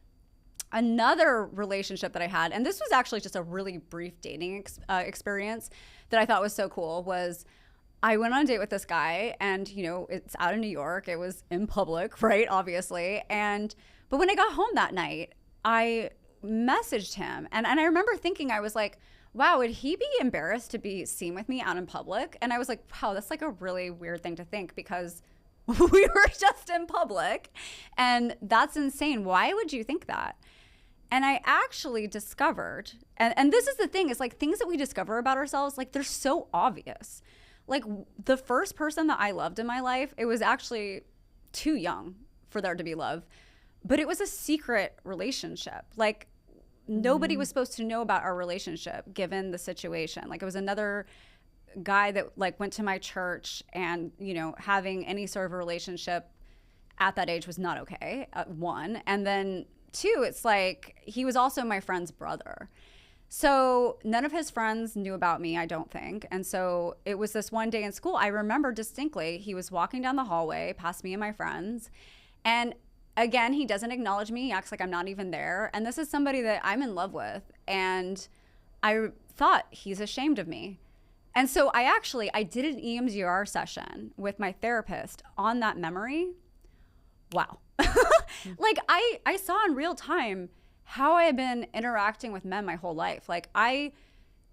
Another relationship that I had, and this was actually just a really brief dating experience that I thought was so cool, was I went on a date with this guy and, you know, it's out in New York. It was in public, right? Obviously. But when I got home that night, I messaged him and I remember thinking, I was like, wow, would he be embarrassed to be seen with me out in public? And I was like, wow, that's like a really weird thing to think because we were just in public and that's insane. Why would you think that? And I actually discovered, and this is the thing, is like things that we discover about ourselves, like they're so obvious. Like the first person that I loved in my life, it was actually too young for there to be love, but it was a secret relationship. Like nobody was supposed to know about our relationship given the situation. Like it was another guy that like went to my church and, you know, having any sort of a relationship at that age was not okay, one. And then two, it's like he was also my friend's brother. So none of his friends knew about me, I don't think. And so it was this one day in school, I remember distinctly, he was walking down the hallway past me and my friends. And again, he doesn't acknowledge me. He acts like I'm not even there. And this is somebody that I'm in love with. And I thought he's ashamed of me. And so I did an EMDR session with my therapist on that memory. Wow. Like I saw in real time how I had been interacting with men my whole life. Like I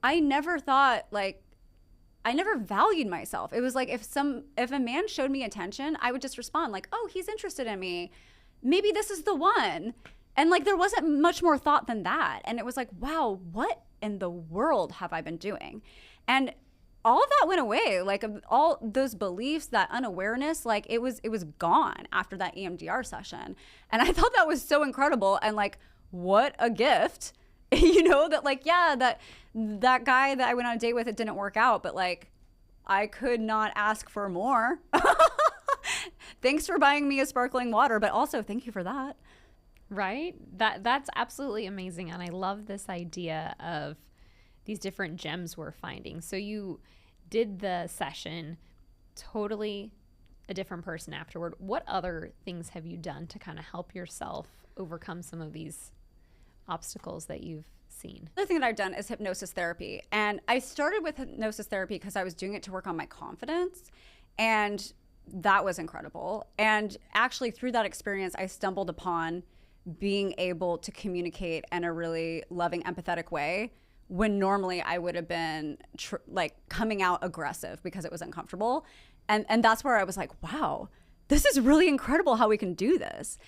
never thought, like, I never valued myself. It was like if a man showed me attention, I would just respond like, oh, he's interested in me. Maybe this is the one. And like there wasn't much more thought than that. And it was like, wow, what in the world have I been doing? And all of that went away. Like all those beliefs, that unawareness, like it was gone after that EMDR session. And I thought that was so incredible. And like, what a gift, you know, that like, yeah, that guy that I went on a date with, it didn't work out, but like I could not ask for more. Thanks for buying me a sparkling water, but also thank you for that. Right? That's absolutely amazing. And I love this idea of these different gems we're finding. So you did the session, totally a different person afterward. What other things have you done to kind of help yourself overcome some of these obstacles that you've seen? The other thing that I've done is hypnosis therapy. And I started with hypnosis therapy because I was doing it to work on my confidence. And that was incredible. And actually through that experience, I stumbled upon being able to communicate in a really loving, empathetic way when normally I would have been like coming out aggressive because it was uncomfortable. And that's where I was like, wow, this is really incredible how we can do this.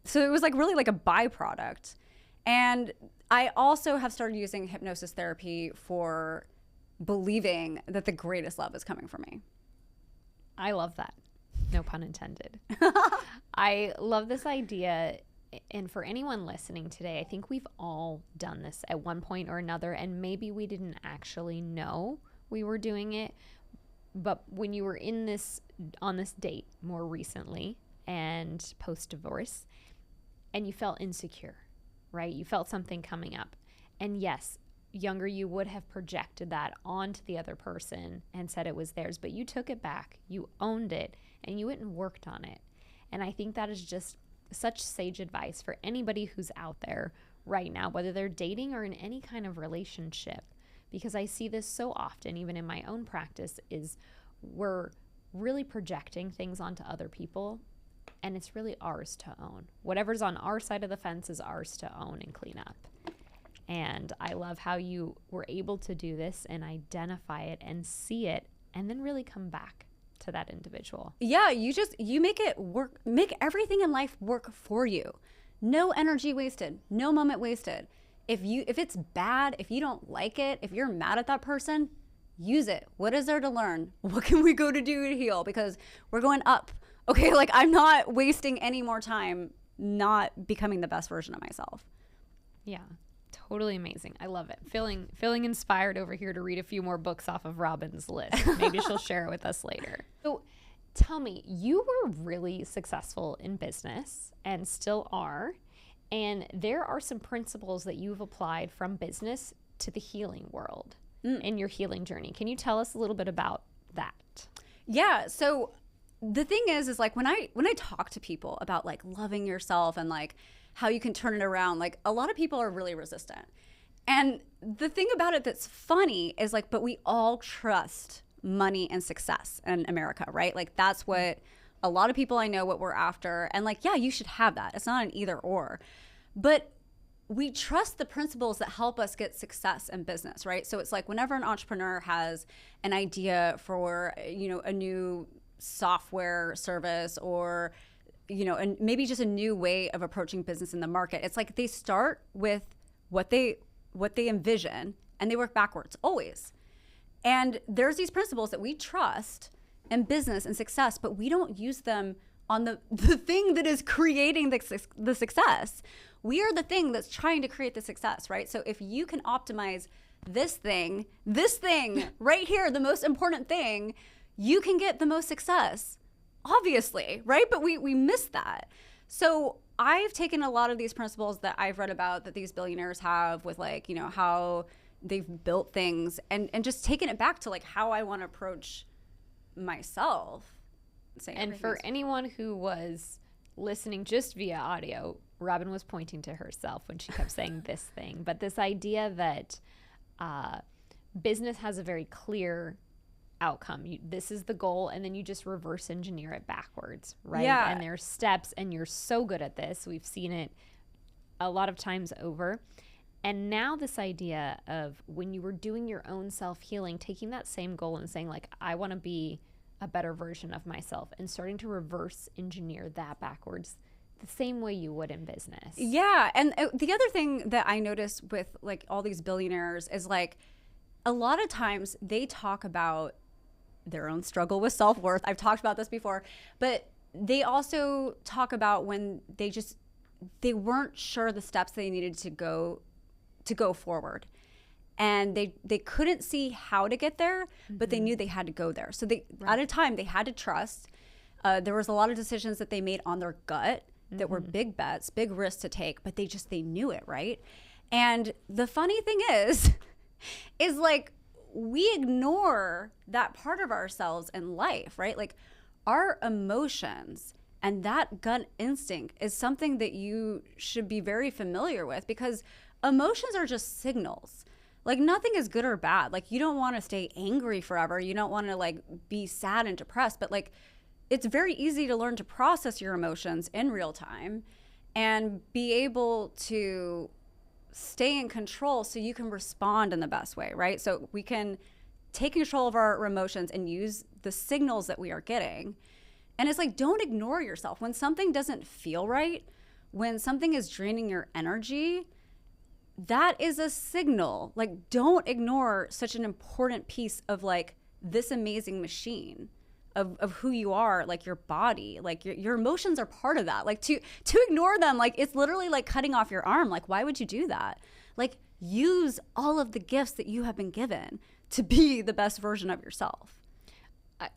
So it was like really like a byproduct. And I also have started using hypnosis therapy for believing that the greatest love is coming from me. I love that. No pun intended. I love this idea. And for anyone listening today, I think we've all done this at one point or another, and maybe we didn't actually know we were doing it. But when you were on this date more recently and post-divorce, and you felt insecure, right? You felt something coming up. And yes, younger you would have projected that onto the other person and said it was theirs, but you took it back, you owned it, and you went and worked on it. And I think that is just such sage advice for anybody who's out there right now, whether they're dating or in any kind of relationship, because I see this so often, even in my own practice, is we're really projecting things onto other people and it's really ours to own. Whatever's on our side of the fence is ours to own and clean up. And I love how you were able to do this and identify it and see it and then really come back to that individual. Yeah, you make it work, make everything in life work for you. No energy wasted, no moment wasted. If it's bad, if you don't like it, if you're mad at that person, use it. What is there to learn? What can we go to do to heal? Because we're going up. Okay, like I'm not wasting any more time not becoming the best version of myself. Yeah. Totally amazing. I love it. Feeling inspired over here to read a few more books off of Robin's list. Maybe she'll share it with us later. So tell me, you were really successful in business and still are. And there are some principles that you've applied from business to the healing world in your healing journey. Can you tell us a little bit about that? Yeah. So the thing is like when I talk to people about like loving yourself and like how you can turn it around, like a lot of people are really resistant. And the thing about it that's funny is like, but we all trust money and success in America, right? Like that's what a lot of people I know what we're after. And like, yeah, you should have that. It's not an either or. But we trust the principles that help us get success in business, right? So it's like whenever an entrepreneur has an idea for, you know, a new software service or and maybe just a new way of approaching business in the market. It's like they start with what they envision and they work backwards always. And there's these principles that we trust in business and success, but we don't use them on the thing that is creating the success. We are the thing that's trying to create the success, right? So if you can optimize this thing right here, the most important thing, you can get the most success. Obviously, right? But we miss that. So I've taken a lot of these principles that I've read about that these billionaires have with like, you know, how they've built things and just taken it back to like how I want to approach myself. And for anyone who was listening just via audio, Robin was pointing to herself when she kept saying this thing. But this idea that business has a very clear outcome. This is the goal, and then you just reverse engineer it backwards, right? Yeah. And there's steps, and you're so good at this. We've seen it a lot of times over. And now this idea of when you were doing your own self-healing, taking that same goal and saying like, I want to be a better version of myself, and starting to reverse engineer that backwards the same way you would in business. Yeah. And the other thing that I noticed with like all these billionaires is like a lot of times they talk about their own struggle with self-worth. I've talked about this before, but they also talk about when they weren't sure the steps they needed to go forward. And they couldn't see how to get there, but they knew they had to go there. So at a time they had to trust. There was a lot of decisions that they made on their gut that were big bets, big risks to take, but they knew it, right? And the funny thing is like we ignore that part of ourselves in life, right? Like our emotions and that gut instinct is something that you should be very familiar with, because emotions are just signals. Like nothing is good or bad. Like you don't want to stay angry forever. You don't want to like be sad and depressed, but like it's very easy to learn to process your emotions in real time and be able to stay in control so you can respond in the best way, right? So we can take control of our emotions and use the signals that we are getting. And it's like, don't ignore yourself. When something doesn't feel right, when something is draining your energy, that is a signal. Like, don't ignore such an important piece of like this amazing machine of who you are, like your body, like your emotions are part of that. Like to ignore them, like it's literally like cutting off your arm. Like, why would you do that? Like use all of the gifts that you have been given to be the best version of yourself.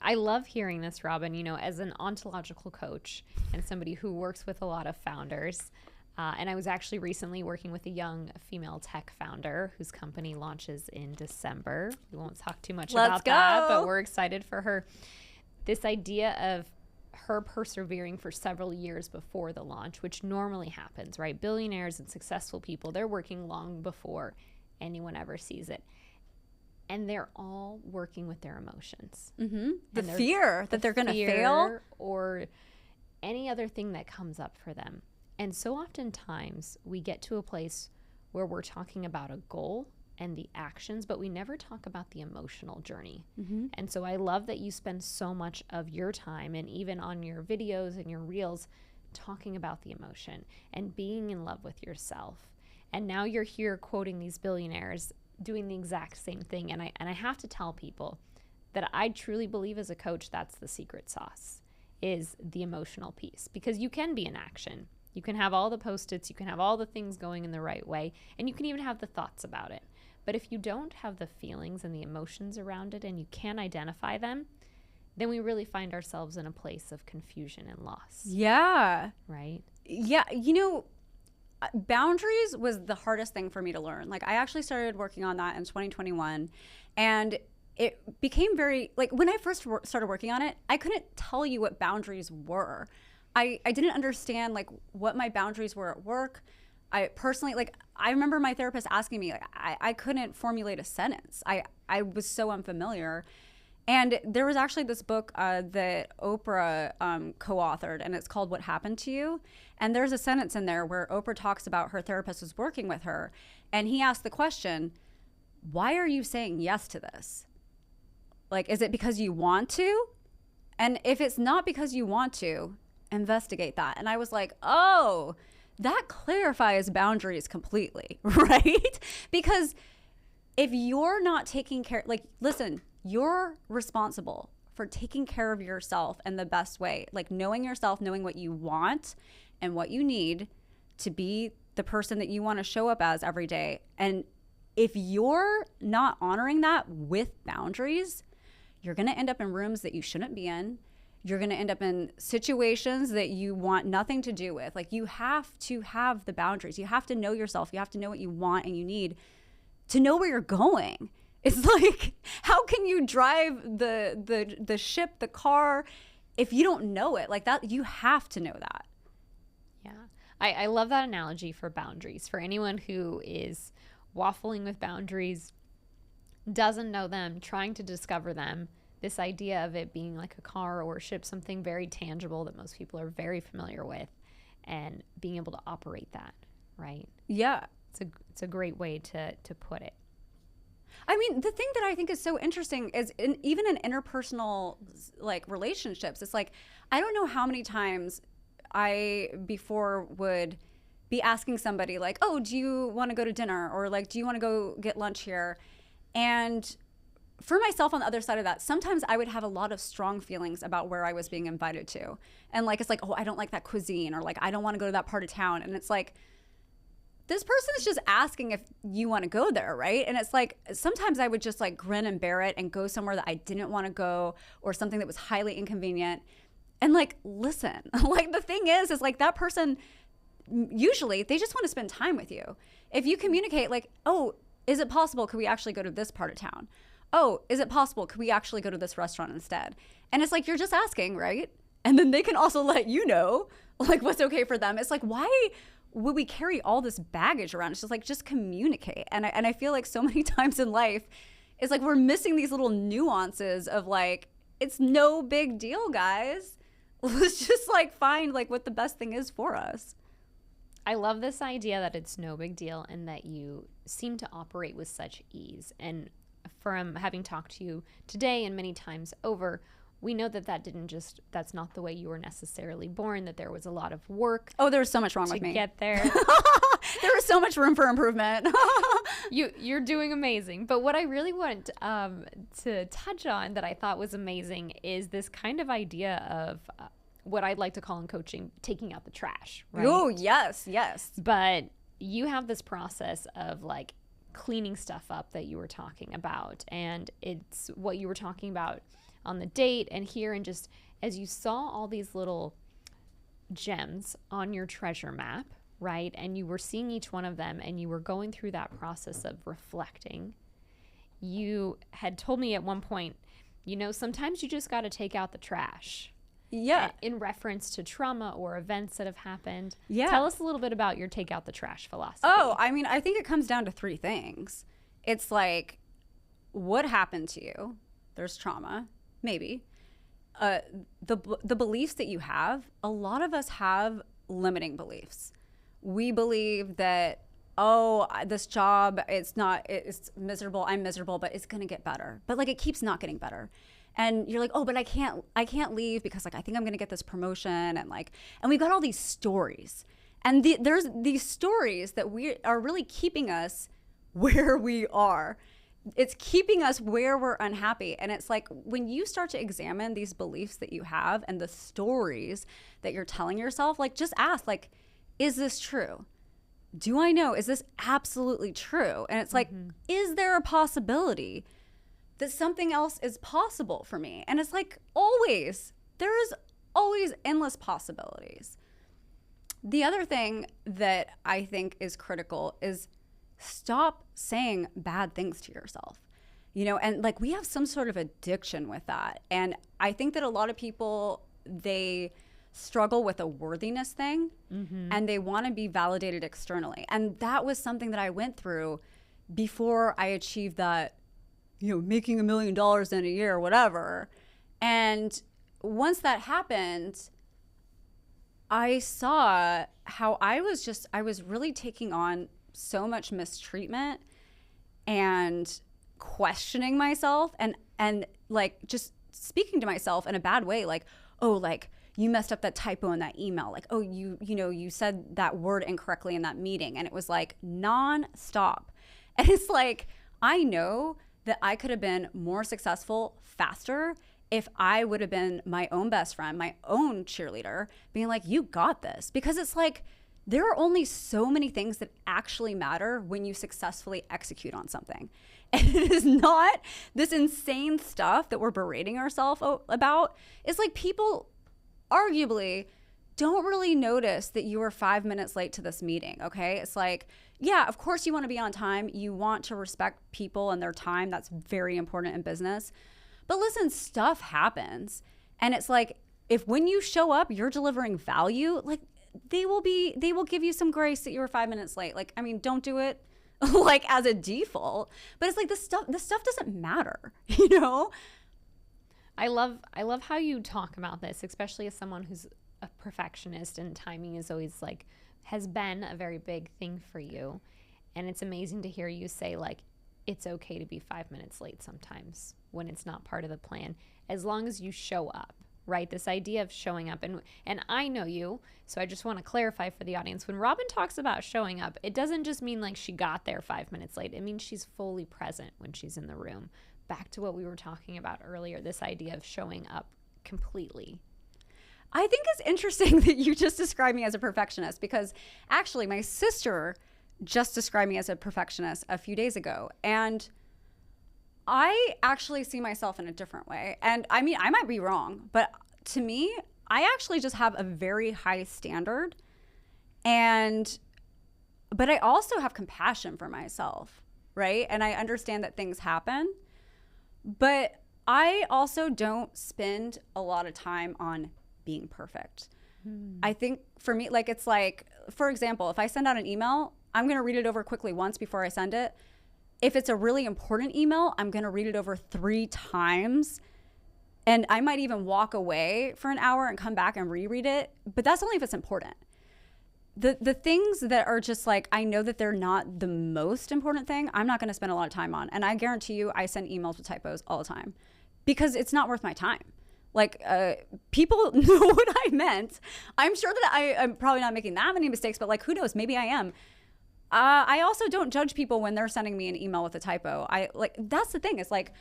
I love hearing this, Robin, you know, as an ontological coach and somebody who works with a lot of founders. And I was actually recently working with a young female tech founder whose company launches in December. We won't talk too much about that, but we're excited for her. This idea of her persevering for several years before the launch, which normally happens, right? Billionaires and successful people, they're working long before anyone ever sees it. And they're all working with their emotions. The fear that they're going to fail. any other thing that comes up for them. And so oftentimes we get to a place where we're talking about a goal and the actions, but we never talk about the emotional journey. Mm-hmm. And so I love that you spend so much of your time, and even on your videos and your reels, talking about the emotion and being in love with yourself. And now you're here quoting these billionaires doing the exact same thing. And I have to tell people that I truly believe as a coach, that's the secret sauce, is the emotional piece. Because you can be in action. You can have all the Post-its, you can have all the things going in the right way, and you can even have the thoughts about it. But if you don't have the feelings and the emotions around it and you can't identify them, then we really find ourselves in a place of confusion and loss. Yeah. Right? Yeah. You know, boundaries was the hardest thing for me to learn. Like, I actually started working on that in 2021, and it became very, like, when I first started working on it, I couldn't tell you what boundaries were. I didn't understand, like, what my boundaries were at work. I personally, like, I remember my therapist asking me, like, I couldn't formulate a sentence. I was so unfamiliar. And there was actually this book that Oprah co-authored, and it's called What Happened to You? And there's a sentence in there where Oprah talks about her therapist was working with her, and he asked the question, why are you saying yes to this? Like, is it because you want to? And if it's not because you want to, investigate that. And I was like, oh, that clarifies boundaries completely, right? Because if you're not taking care, like, listen, you're responsible for taking care of yourself in the best way, like knowing yourself, knowing what you want and what you need to be the person that you want to show up as every day. And if you're not honoring that with boundaries, you're going to end up in rooms that you shouldn't be in. You're going to end up in situations that you want nothing to do with. Like, you have to have the boundaries. You have to know yourself. You have to know what you want and you need to know where you're going. It's like, how can you drive the ship, the car, if you don't know it? Like that, you have to know that. Yeah. I love that analogy for boundaries. For anyone who is waffling with boundaries, doesn't know them, trying to discover them, this idea of it being like a car or a ship, something very tangible that most people are very familiar with, and being able to operate that, right? Yeah. It's a great way to put it. I mean, the thing that I think is so interesting is even in interpersonal, like, relationships, it's like, I don't know how many times I before would be asking somebody like, oh, do you want to go to dinner? Or like, do you want to go get lunch here? And for myself on the other side of that, sometimes I would have a lot of strong feelings about where I was being invited to. And like, it's like, oh, I don't like that cuisine, or like, I don't want to go to that part of town. And it's like, this person is just asking if you want to go there, right? And it's like, sometimes I would just like grin and bear it and go somewhere that I didn't want to go, or something that was highly inconvenient. And like, listen, like, the thing is like, that person, usually they just want to spend time with you. If you communicate like, oh, is it possible, could we actually go to this part of town? Oh, is it possible, could we actually go to this restaurant instead? And it's like, you're just asking, right? And then they can also let you know like what's okay for them. It's like, why would we carry all this baggage around? It's just like, just communicate. And I feel like so many times in life, it's like we're missing these little nuances of like, it's no big deal, guys. Let's just like find like what the best thing is for us. I love this idea that it's no big deal and that you seem to operate with such ease. And from having talked to you today and many times over, we know that that's not the way you were necessarily born, that there was a lot of work. Oh, there was so much wrong with me. To get there. There was so much room for improvement. You're doing amazing. But what I really want to touch on that I thought was amazing is this kind of idea of what I'd like to call in coaching, taking out the trash, right? Oh, yes, yes. But you have this process of like cleaning stuff up that you were talking about. And it's what you were talking about on the date and here, and just as you saw all these little gems on your treasure map, right? And you were seeing each one of them and you were going through that process of reflecting. You had told me at one point, sometimes you just got to take out the trash. Yeah. In reference to trauma or events that have happened. Yeah. Tell us a little bit about your take out the trash philosophy. Oh, I mean, I think it comes down to three things. It's like, what happened to you? There's trauma, maybe. uh, the beliefs that you have, a lot of us have limiting beliefs. We believe that, oh, this job, it's miserable. I'm miserable, but it's going to get better. But like, it keeps not getting better. And you're like, oh, but I can't leave because like, I think I'm going to get this promotion. And like, and we've got all these stories, and there's these stories that we are really keeping us where we are. It's keeping us where we're unhappy. And it's like, when you start to examine these beliefs that you have and the stories that you're telling yourself, like, just ask, like, is this true? Do I know? Is this absolutely true? And it's like, is there a possibility that something else is possible for me? And it's like, always, there is always endless possibilities. The other thing that I think is critical is stop saying bad things to yourself, and like, we have some sort of addiction with that. And I think that a lot of people, they struggle with a worthiness thing, and they want to be validated externally. And that was something that I went through before I achieved that, making $1 million in a year or whatever. And once that happened, I saw how I was really taking on so much mistreatment and questioning myself, and like, just speaking to myself in a bad way, like, oh, like, you messed up that typo in that email, like, oh, you said that word incorrectly in that meeting. And it was like nonstop. And it's like, I know that I could have been more successful faster if I would have been my own best friend, my own cheerleader, being like, you got this. Because it's like, there are only so many things that actually matter when you successfully execute on something. And it is not this insane stuff that we're berating ourselves about. It's like, people arguably don't really notice that you were 5 minutes late to this meeting, okay? It's like, yeah, of course you want to be on time. You want to respect people and their time. That's very important in business. But listen, stuff happens. And it's like, if when you show up, you're delivering value, like, they will give you some grace that you were 5 minutes late. Like, I mean, don't do it like as a default, but it's like, this stuff doesn't matter, I love how you talk about this, especially as someone who's a perfectionist, and timing is always like, has been a very big thing for you. And it's amazing to hear you say, like, it's okay to be 5 minutes late sometimes when it's not part of the plan, as long as you show up. Right? This idea of showing up. And I know you, so I just want to clarify for the audience. When Robin talks about showing up, it doesn't just mean like she got there 5 minutes late. It means she's fully present when she's in the room. Back to what we were talking about earlier, this idea of showing up completely. I think it's interesting that you just described me as a perfectionist, because actually my sister just described me as a perfectionist a few days ago. And I actually see myself in a different way. And I mean, I might be wrong, but to me, I actually just have a very high standard. But I also have compassion for myself, right? And I understand that things happen, but I also don't spend a lot of time on being perfect. I think for me, like, it's like, for example, if I send out an email, I'm going to read it over quickly once before I send it. If it's a really important email, I'm going to read it over 3 times. And I might even walk away for an hour and come back and reread it. But that's only if it's important. The things that are just like, I know that they're not the most important thing, I'm not going to spend a lot of time on. And I guarantee you, I send emails with typos all the time because it's not worth my time. Like, people know what I meant. I'm sure that I'm probably not making that many mistakes, but like, who knows? Maybe I am. I also don't judge people when they're sending me an email with a typo. That's the thing. It's like,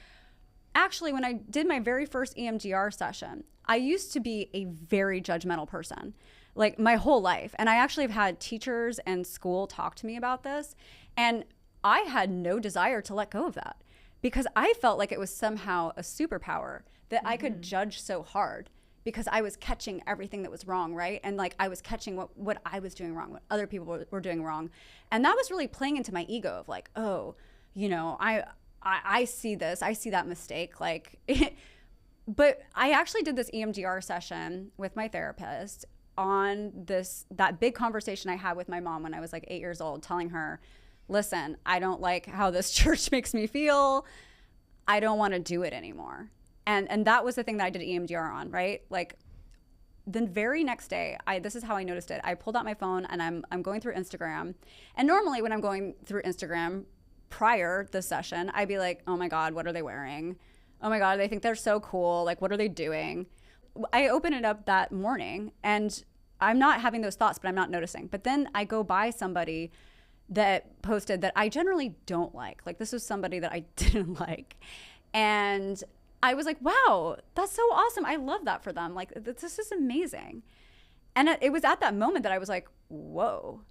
actually, when I did my very first EMDR session, I used to be a very judgmental person, like, my whole life. And I actually have had teachers and school talk to me about this. And I had no desire to let go of that, because I felt like it was somehow a superpower that I could judge so hard, because I was catching everything that was wrong, right? And like, I was catching what I was doing wrong, what other people were doing wrong. And that was really playing into my ego of like, oh, I see this, I see that mistake. Like, but I actually did this EMDR session with my therapist on that big conversation I had with my mom when I was like 8 years old, telling her, listen, I don't like how this church makes me feel. I don't want to do it anymore. And that was the thing that I did EMDR on, right? Like the very next day, this is how I noticed it. I pulled out my phone and I'm going through Instagram. And normally when I'm going through Instagram prior the session, I'd be like, oh my God, what are they wearing? Oh my God, they think they're so cool. Like, what are they doing? I open it up that morning and I'm not having those thoughts, but I'm not noticing. But then I go by somebody that posted that I generally don't like. Like, this was somebody that I didn't like. And I was like, wow, that's so awesome. I love that for them. Like, this is amazing. And it was at that moment that I was like, whoa,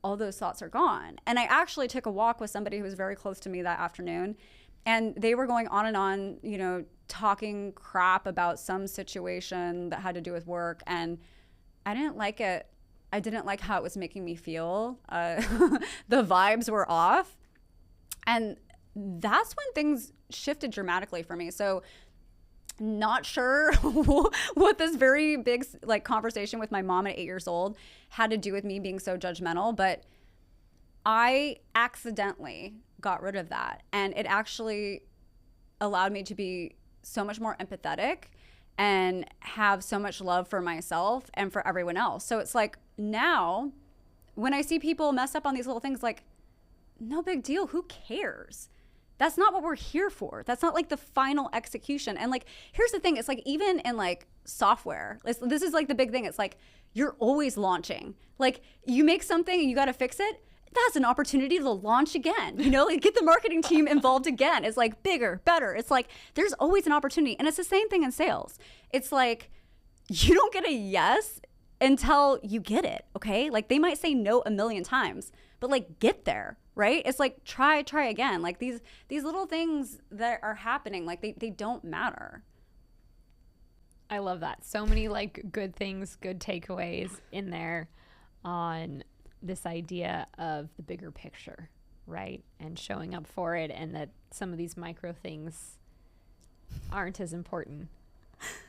all those thoughts are gone. And I actually took a walk with somebody who was very close to me that afternoon. And they were going on and on, you know, talking crap about some situation that had to do with work. And I didn't like it. I didn't like how it was making me feel. The vibes were off. And that's when things shifted dramatically for me. So not sure what this very big like conversation with my mom at 8 years old had to do with me being so judgmental, but I accidentally got rid of that. And it actually allowed me to be so much more empathetic and have so much love for myself and for everyone else. So it's like now when I see people mess up on these little things, like, no big deal. Who cares? That's not what we're here for. That's not like the final execution. And like, here's the thing. It's like, even in like software, this is like the big thing. It's like, you're always launching. Like, you make something and you got to fix it. That's an opportunity to launch again, you know, like get the marketing team involved again. It's like bigger, better. It's like, there's always an opportunity. And it's the same thing in sales. It's like, you don't get a yes until you get it. Okay. Like, they might say no a million times, but like, get there. Right? It's like, try again. Like these little things that are happening, like they don't matter. I love that. So many like good things, good takeaways in there on this idea of the bigger picture, right? And showing up for it, and that some of these micro things aren't as important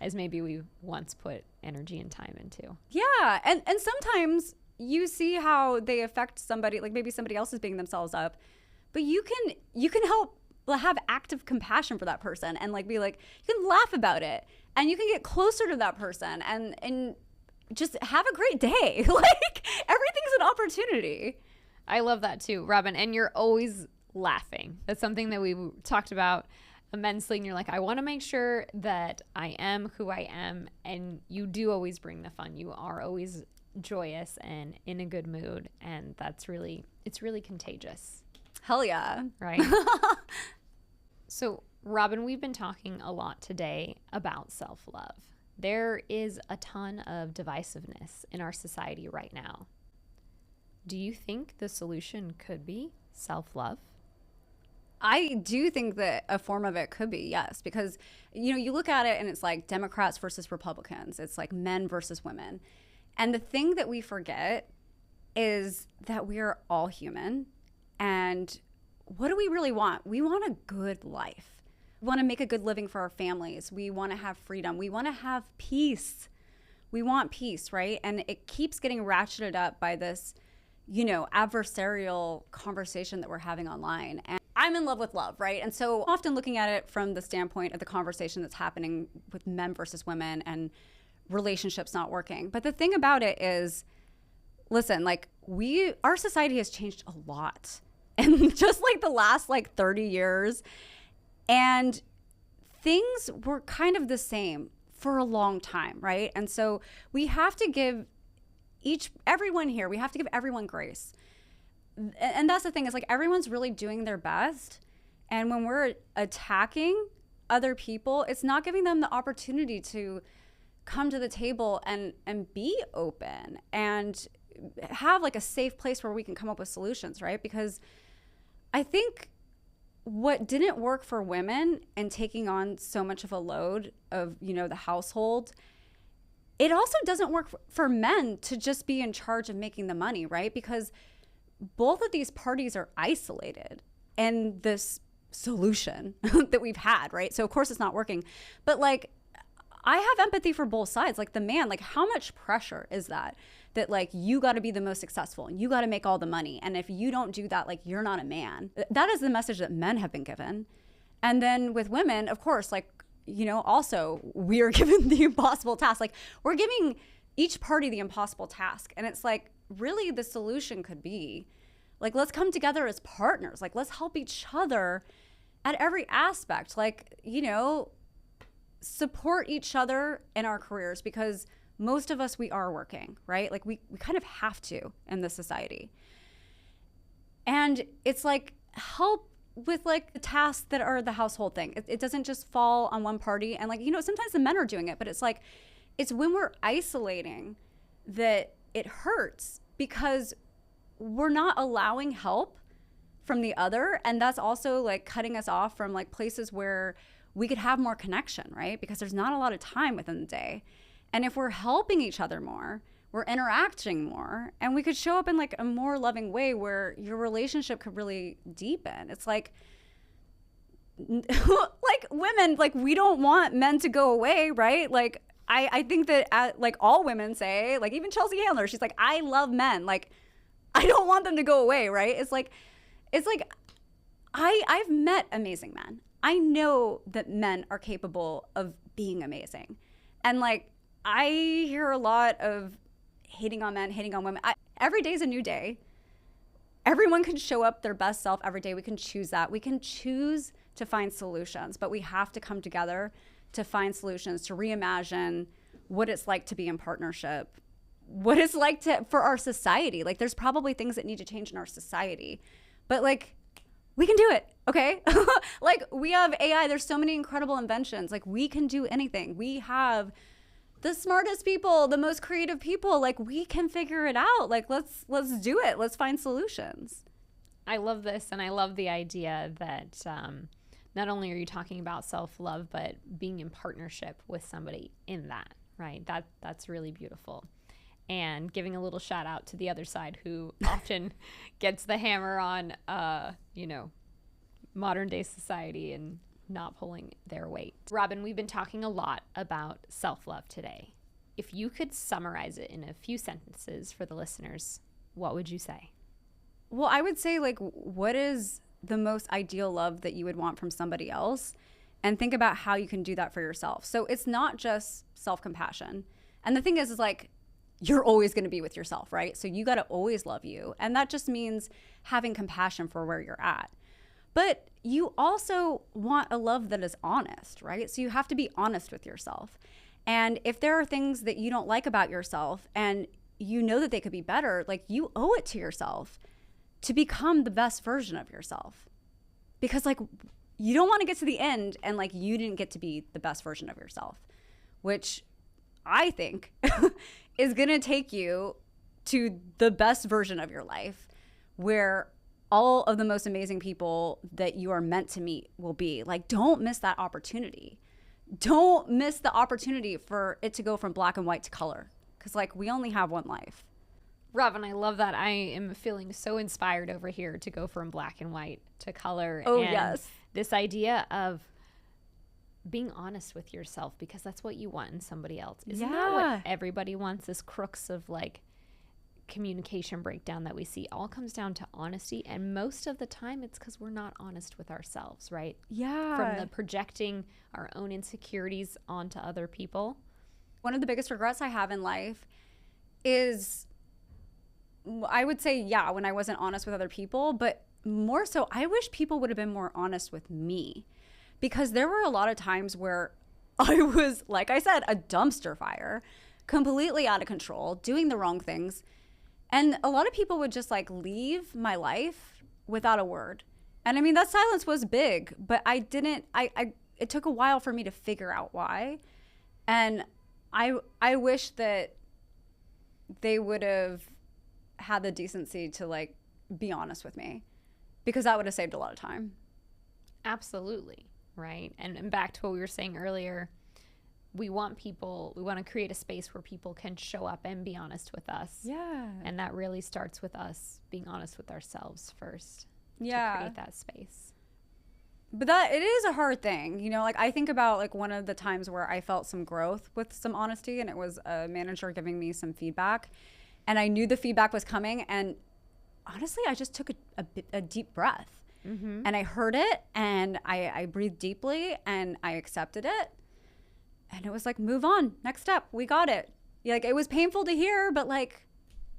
as maybe we once put energy and time into. Yeah. And sometimes you see how they affect somebody, like maybe somebody else is beating themselves up, but you can help have active compassion for that person and like be like, you can laugh about it and you can get closer to that person and just have a great day. Like, everything's an opportunity. I love that too, Robin. And you're always laughing. That's something that we talked about immensely. And you're like, I want to make sure that I am who I am. And you do always bring the fun. You are always joyous and in a good mood, and it's really contagious. Hell yeah. Right? So Robin, we've been talking a lot today about self-love. There is a ton of divisiveness in our society right now. Do you think the solution could be self-love? I do think that a form of it could be, yes, because you know, you look at it and it's like Democrats versus Republicans. It's like men versus women. And the thing that we forget is that we are all human. And what do we really want? We want a good life. We want to make a good living for our families. We want to have freedom. We want to have peace. We want peace, right? And it keeps getting ratcheted up by this, you know, adversarial conversation that we're having online. And I'm in love with love, right? And so often looking at it from the standpoint of the conversation that's happening with men versus women and relationships not working. But the thing about it is, listen, like our society has changed a lot in just like the last like 30 years. And things were kind of the same for a long time, right? And so we have to give everyone here, we have to give everyone grace. And that's the thing, is like everyone's really doing their best. And when we're attacking other people, it's not giving them the opportunity to come to the table and be open and have like a safe place where we can come up with solutions, right? Because I think what didn't work for women and taking on so much of a load of, you know, the household, it also doesn't work for men to just be in charge of making the money, right? Because both of these parties are isolated in this solution that we've had, right? So of course it's not working. But like, I have empathy for both sides. Like the man, like how much pressure is that like you got to be the most successful and you got to make all the money. And if you don't do that, like you're not a man. That is the message that men have been given. And then with women, of course, like, also we are given the impossible task. Like, we're giving each party the impossible task. And it's like, really the solution could be like, let's come together as partners. Like, let's help each other at every aspect. Like, support each other in our careers, because most of us, we are working, right? Like, we kind of have to in this society. And it's like, help with like the tasks that are the household thing. It doesn't just fall on one party. And like, sometimes the men are doing it, but it's like, it's when we're isolating that it hurts, because we're not allowing help from the other. And that's also like cutting us off from like places where we could have more connection, right? Because there's not a lot of time within the day. And if we're helping each other more, we're interacting more, and we could show up in like a more loving way where your relationship could really deepen. It's like, like women, like, we don't want men to go away, right? Like, I think that like all women say, like even Chelsea Handler, she's like, I love men. Like, I don't want them to go away, right? It's like I've met amazing men. I know that men are capable of being amazing. And like, I hear a lot of hating on men, hating on women. Every day is a new day. Everyone can show up their best self every day. We can choose that. We can choose to find solutions, but we have to come together to find solutions, to reimagine what it's like to be in partnership, what it's like for our society. Like, there's probably things that need to change in our society, but like, we can do it, okay? Like, we have AI. There's so many incredible inventions. Like, we can do anything. We have the smartest people, the most creative people. Like, we can figure it out. Like, let's do it. Let's find solutions. I love this, and I love the idea that not only are you talking about self-love, but being in partnership with somebody in that, right? That's really beautiful. And giving a little shout out to the other side, who often gets the hammer on, modern day society and not pulling their weight. Robin, we've been talking a lot about self-love today. If you could summarize it in a few sentences for the listeners, what would you say? Well, I would say, like, what is the most ideal love that you would want from somebody else? And think about how you can do that for yourself. So it's not just self-compassion. And the thing is like, you're always going to be with yourself, right? So you got to always love you. And that just means having compassion for where you're at. But you also want a love that is honest, right? So you have to be honest with yourself. And if there are things that you don't like about yourself and you know that they could be better, like, you owe it to yourself to become the best version of yourself. Because like, you don't want to get to the end and like, you didn't get to be the best version of yourself, which I think is going to take you to the best version of your life, where all of the most amazing people that you are meant to meet will be. Like, don't miss that opportunity. Don't miss the opportunity for it to go from black and white to color. Because like, we only have one life. Robin, I love that. I am feeling so inspired over here to go from black and white to color. Oh, and yes. This idea of being honest with yourself, because that's what you want in somebody else. Isn't that what everybody wants? This crux of like communication breakdown that we see all comes down to honesty. And most of the time it's because we're not honest with ourselves, right? Yeah. From the projecting our own insecurities onto other people. One of the biggest regrets I have in life is, I would say, yeah, when I wasn't honest with other people, but more so, I wish people would have been more honest with me, because there were a lot of times where I was, like I said, a dumpster fire, completely out of control, doing the wrong things. And a lot of people would just like leave my life without a word. And I mean, that silence was big, but it took a while for me to figure out why. And I wish that they would have had the decency to like be honest with me, because that would have saved a lot of time. Absolutely. Right. And back to what we were saying earlier, we want to create a space where people can show up and be honest with us. Yeah. And that really starts with us being honest with ourselves first. Yeah. To create that space. But that, it is a hard thing, like I think about like one of the times where I felt some growth with some honesty, and it was a manager giving me some feedback, and I knew the feedback was coming, and honestly, I just took a deep breath. Mm-hmm. And I heard it, and I breathed deeply, and I accepted it. And it was like, move on, next step, we got it. Like, it was painful to hear, but like,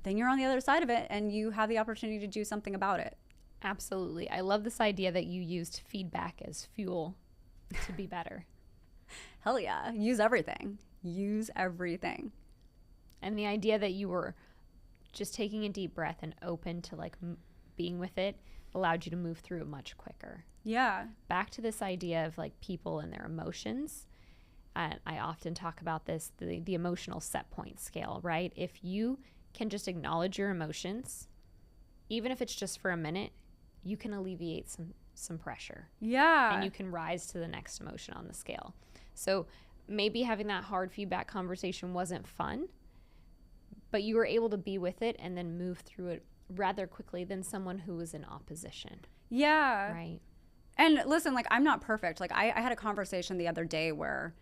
then you're on the other side of it and you have the opportunity to do something about it. Absolutely. I love this idea that you used feedback as fuel to be better. Hell yeah. Use everything. Use everything. And the idea that you were just taking a deep breath and open to like being with it allowed you to move through it much quicker. Yeah. Back to this idea of like people and their emotions. And I often talk about this, the emotional set point scale, right? If you can just acknowledge your emotions, even if it's just for a minute, you can alleviate some pressure. Yeah. And you can rise to the next emotion on the scale. So maybe having that hard feedback conversation wasn't fun, but you were able to be with it and then move through it rather quickly than someone who was in opposition. Yeah. Right. And listen, like, I'm not perfect. Like, I had a conversation the other day where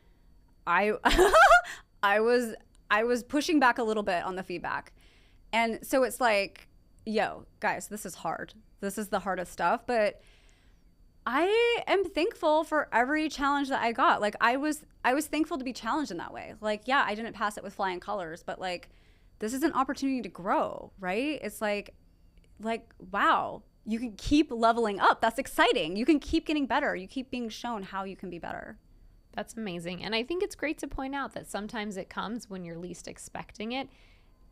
I I was pushing back a little bit on the feedback. And so it's like, yo, guys, this is hard. This is the hardest stuff, but I am thankful for every challenge that I got. Like, I was thankful to be challenged in that way. Like, yeah, I didn't pass it with flying colors, but like, this is an opportunity to grow, right? It's like, wow, you can keep leveling up. That's exciting. You can keep getting better. You keep being shown how you can be better. That's amazing. And I think it's great to point out that sometimes it comes when you're least expecting it.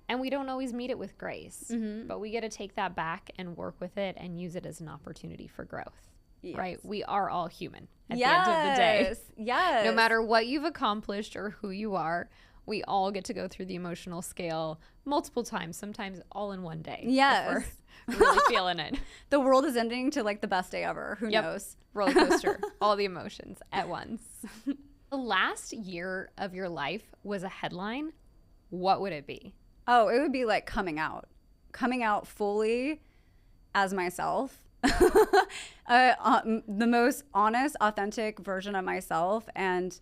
And we don't always meet it with grace, but we get to take that back and work with it and use it as an opportunity for growth, right? We are all human at the end of the day. Yes. No matter what you've accomplished or who you are, we all get to go through the emotional scale multiple times, sometimes all in one day. Yes. If we're really feeling it. The world is ending to like the best day ever. Who knows? Roller coaster, all the emotions at once. The last year of your life was a headline. What would it be? Oh, it would be like coming out fully as myself, the most honest, authentic version of myself, and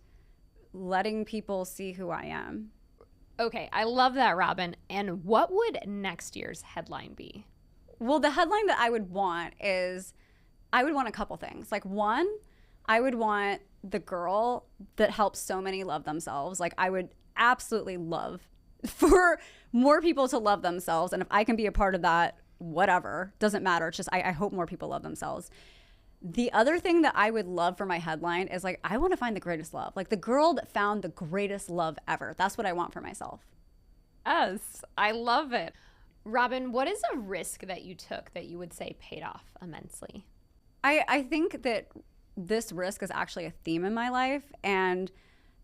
letting people see who I am. Okay, I love that, Robin. And what would next year's headline be? Well, the headline that I would want is, I would want a couple things. Like, one, I would want the girl that helps so many love themselves. Like, I would absolutely love for more people to love themselves. And if I can be a part of that, whatever, doesn't matter. It's just, I hope more people love themselves. The other thing that I would love for my headline is like, I want to find the greatest love. Like, the girl that found the greatest love ever. That's what I want for myself. Yes, I love it. Robin, what is a risk that you took that you would say paid off immensely? I think that this risk is actually a theme in my life. And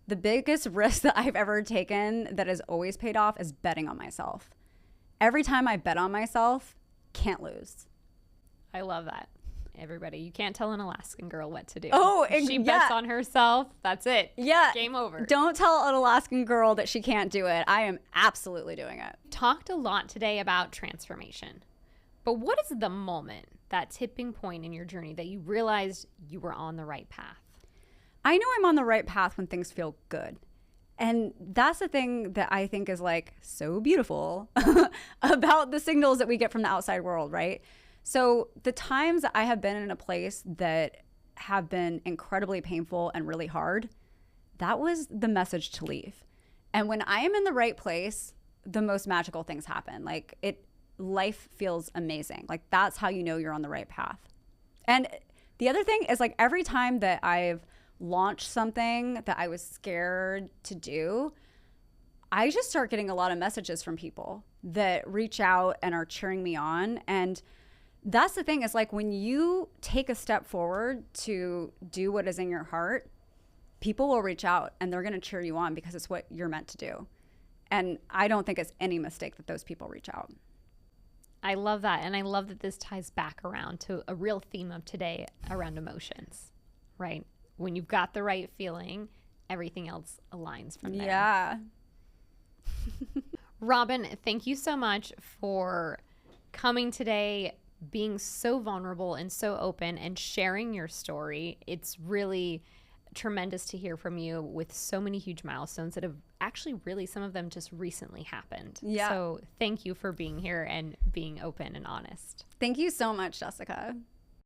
the biggest risk that I've ever taken that has always paid off is betting on myself. Every time I bet on myself, can't lose. I love that. Everybody, you can't tell an Alaskan girl what to do. Oh, if she bets on herself, that's it. Yeah. Game over. Don't tell an Alaskan girl that she can't do it. I am absolutely doing it. Talked a lot today about transformation. But what is the moment, that tipping point in your journey that you realized you were on the right path? I know I'm on the right path when things feel good. And that's the thing that I think is like so beautiful about the signals that we get from the outside world, right? So the times that I have been in a place that have been incredibly painful and really hard, that was the message to leave. And when I am in the right place, the most magical things happen. Like, life feels amazing. Like, that's how you know you're on the right path. And the other thing is, like, every time that I've launched something that I was scared to do, I just start getting a lot of messages from people that reach out and are cheering me on. And that's the thing, is like, when you take a step forward to do what is in your heart, people will reach out and they're going to cheer you on because it's what you're meant to do. And I don't think it's any mistake that those people reach out. I love that. And I love that this ties back around to a real theme of today around emotions, right? When you've got the right feeling, everything else aligns from there. Yeah. Robin, thank you so much for coming today, being so vulnerable and so open and sharing your story. It's really tremendous to hear from you with so many huge milestones that have actually really, some of them just recently happened. Yeah. So thank you for being here and being open and honest. Thank you so much, Jessica.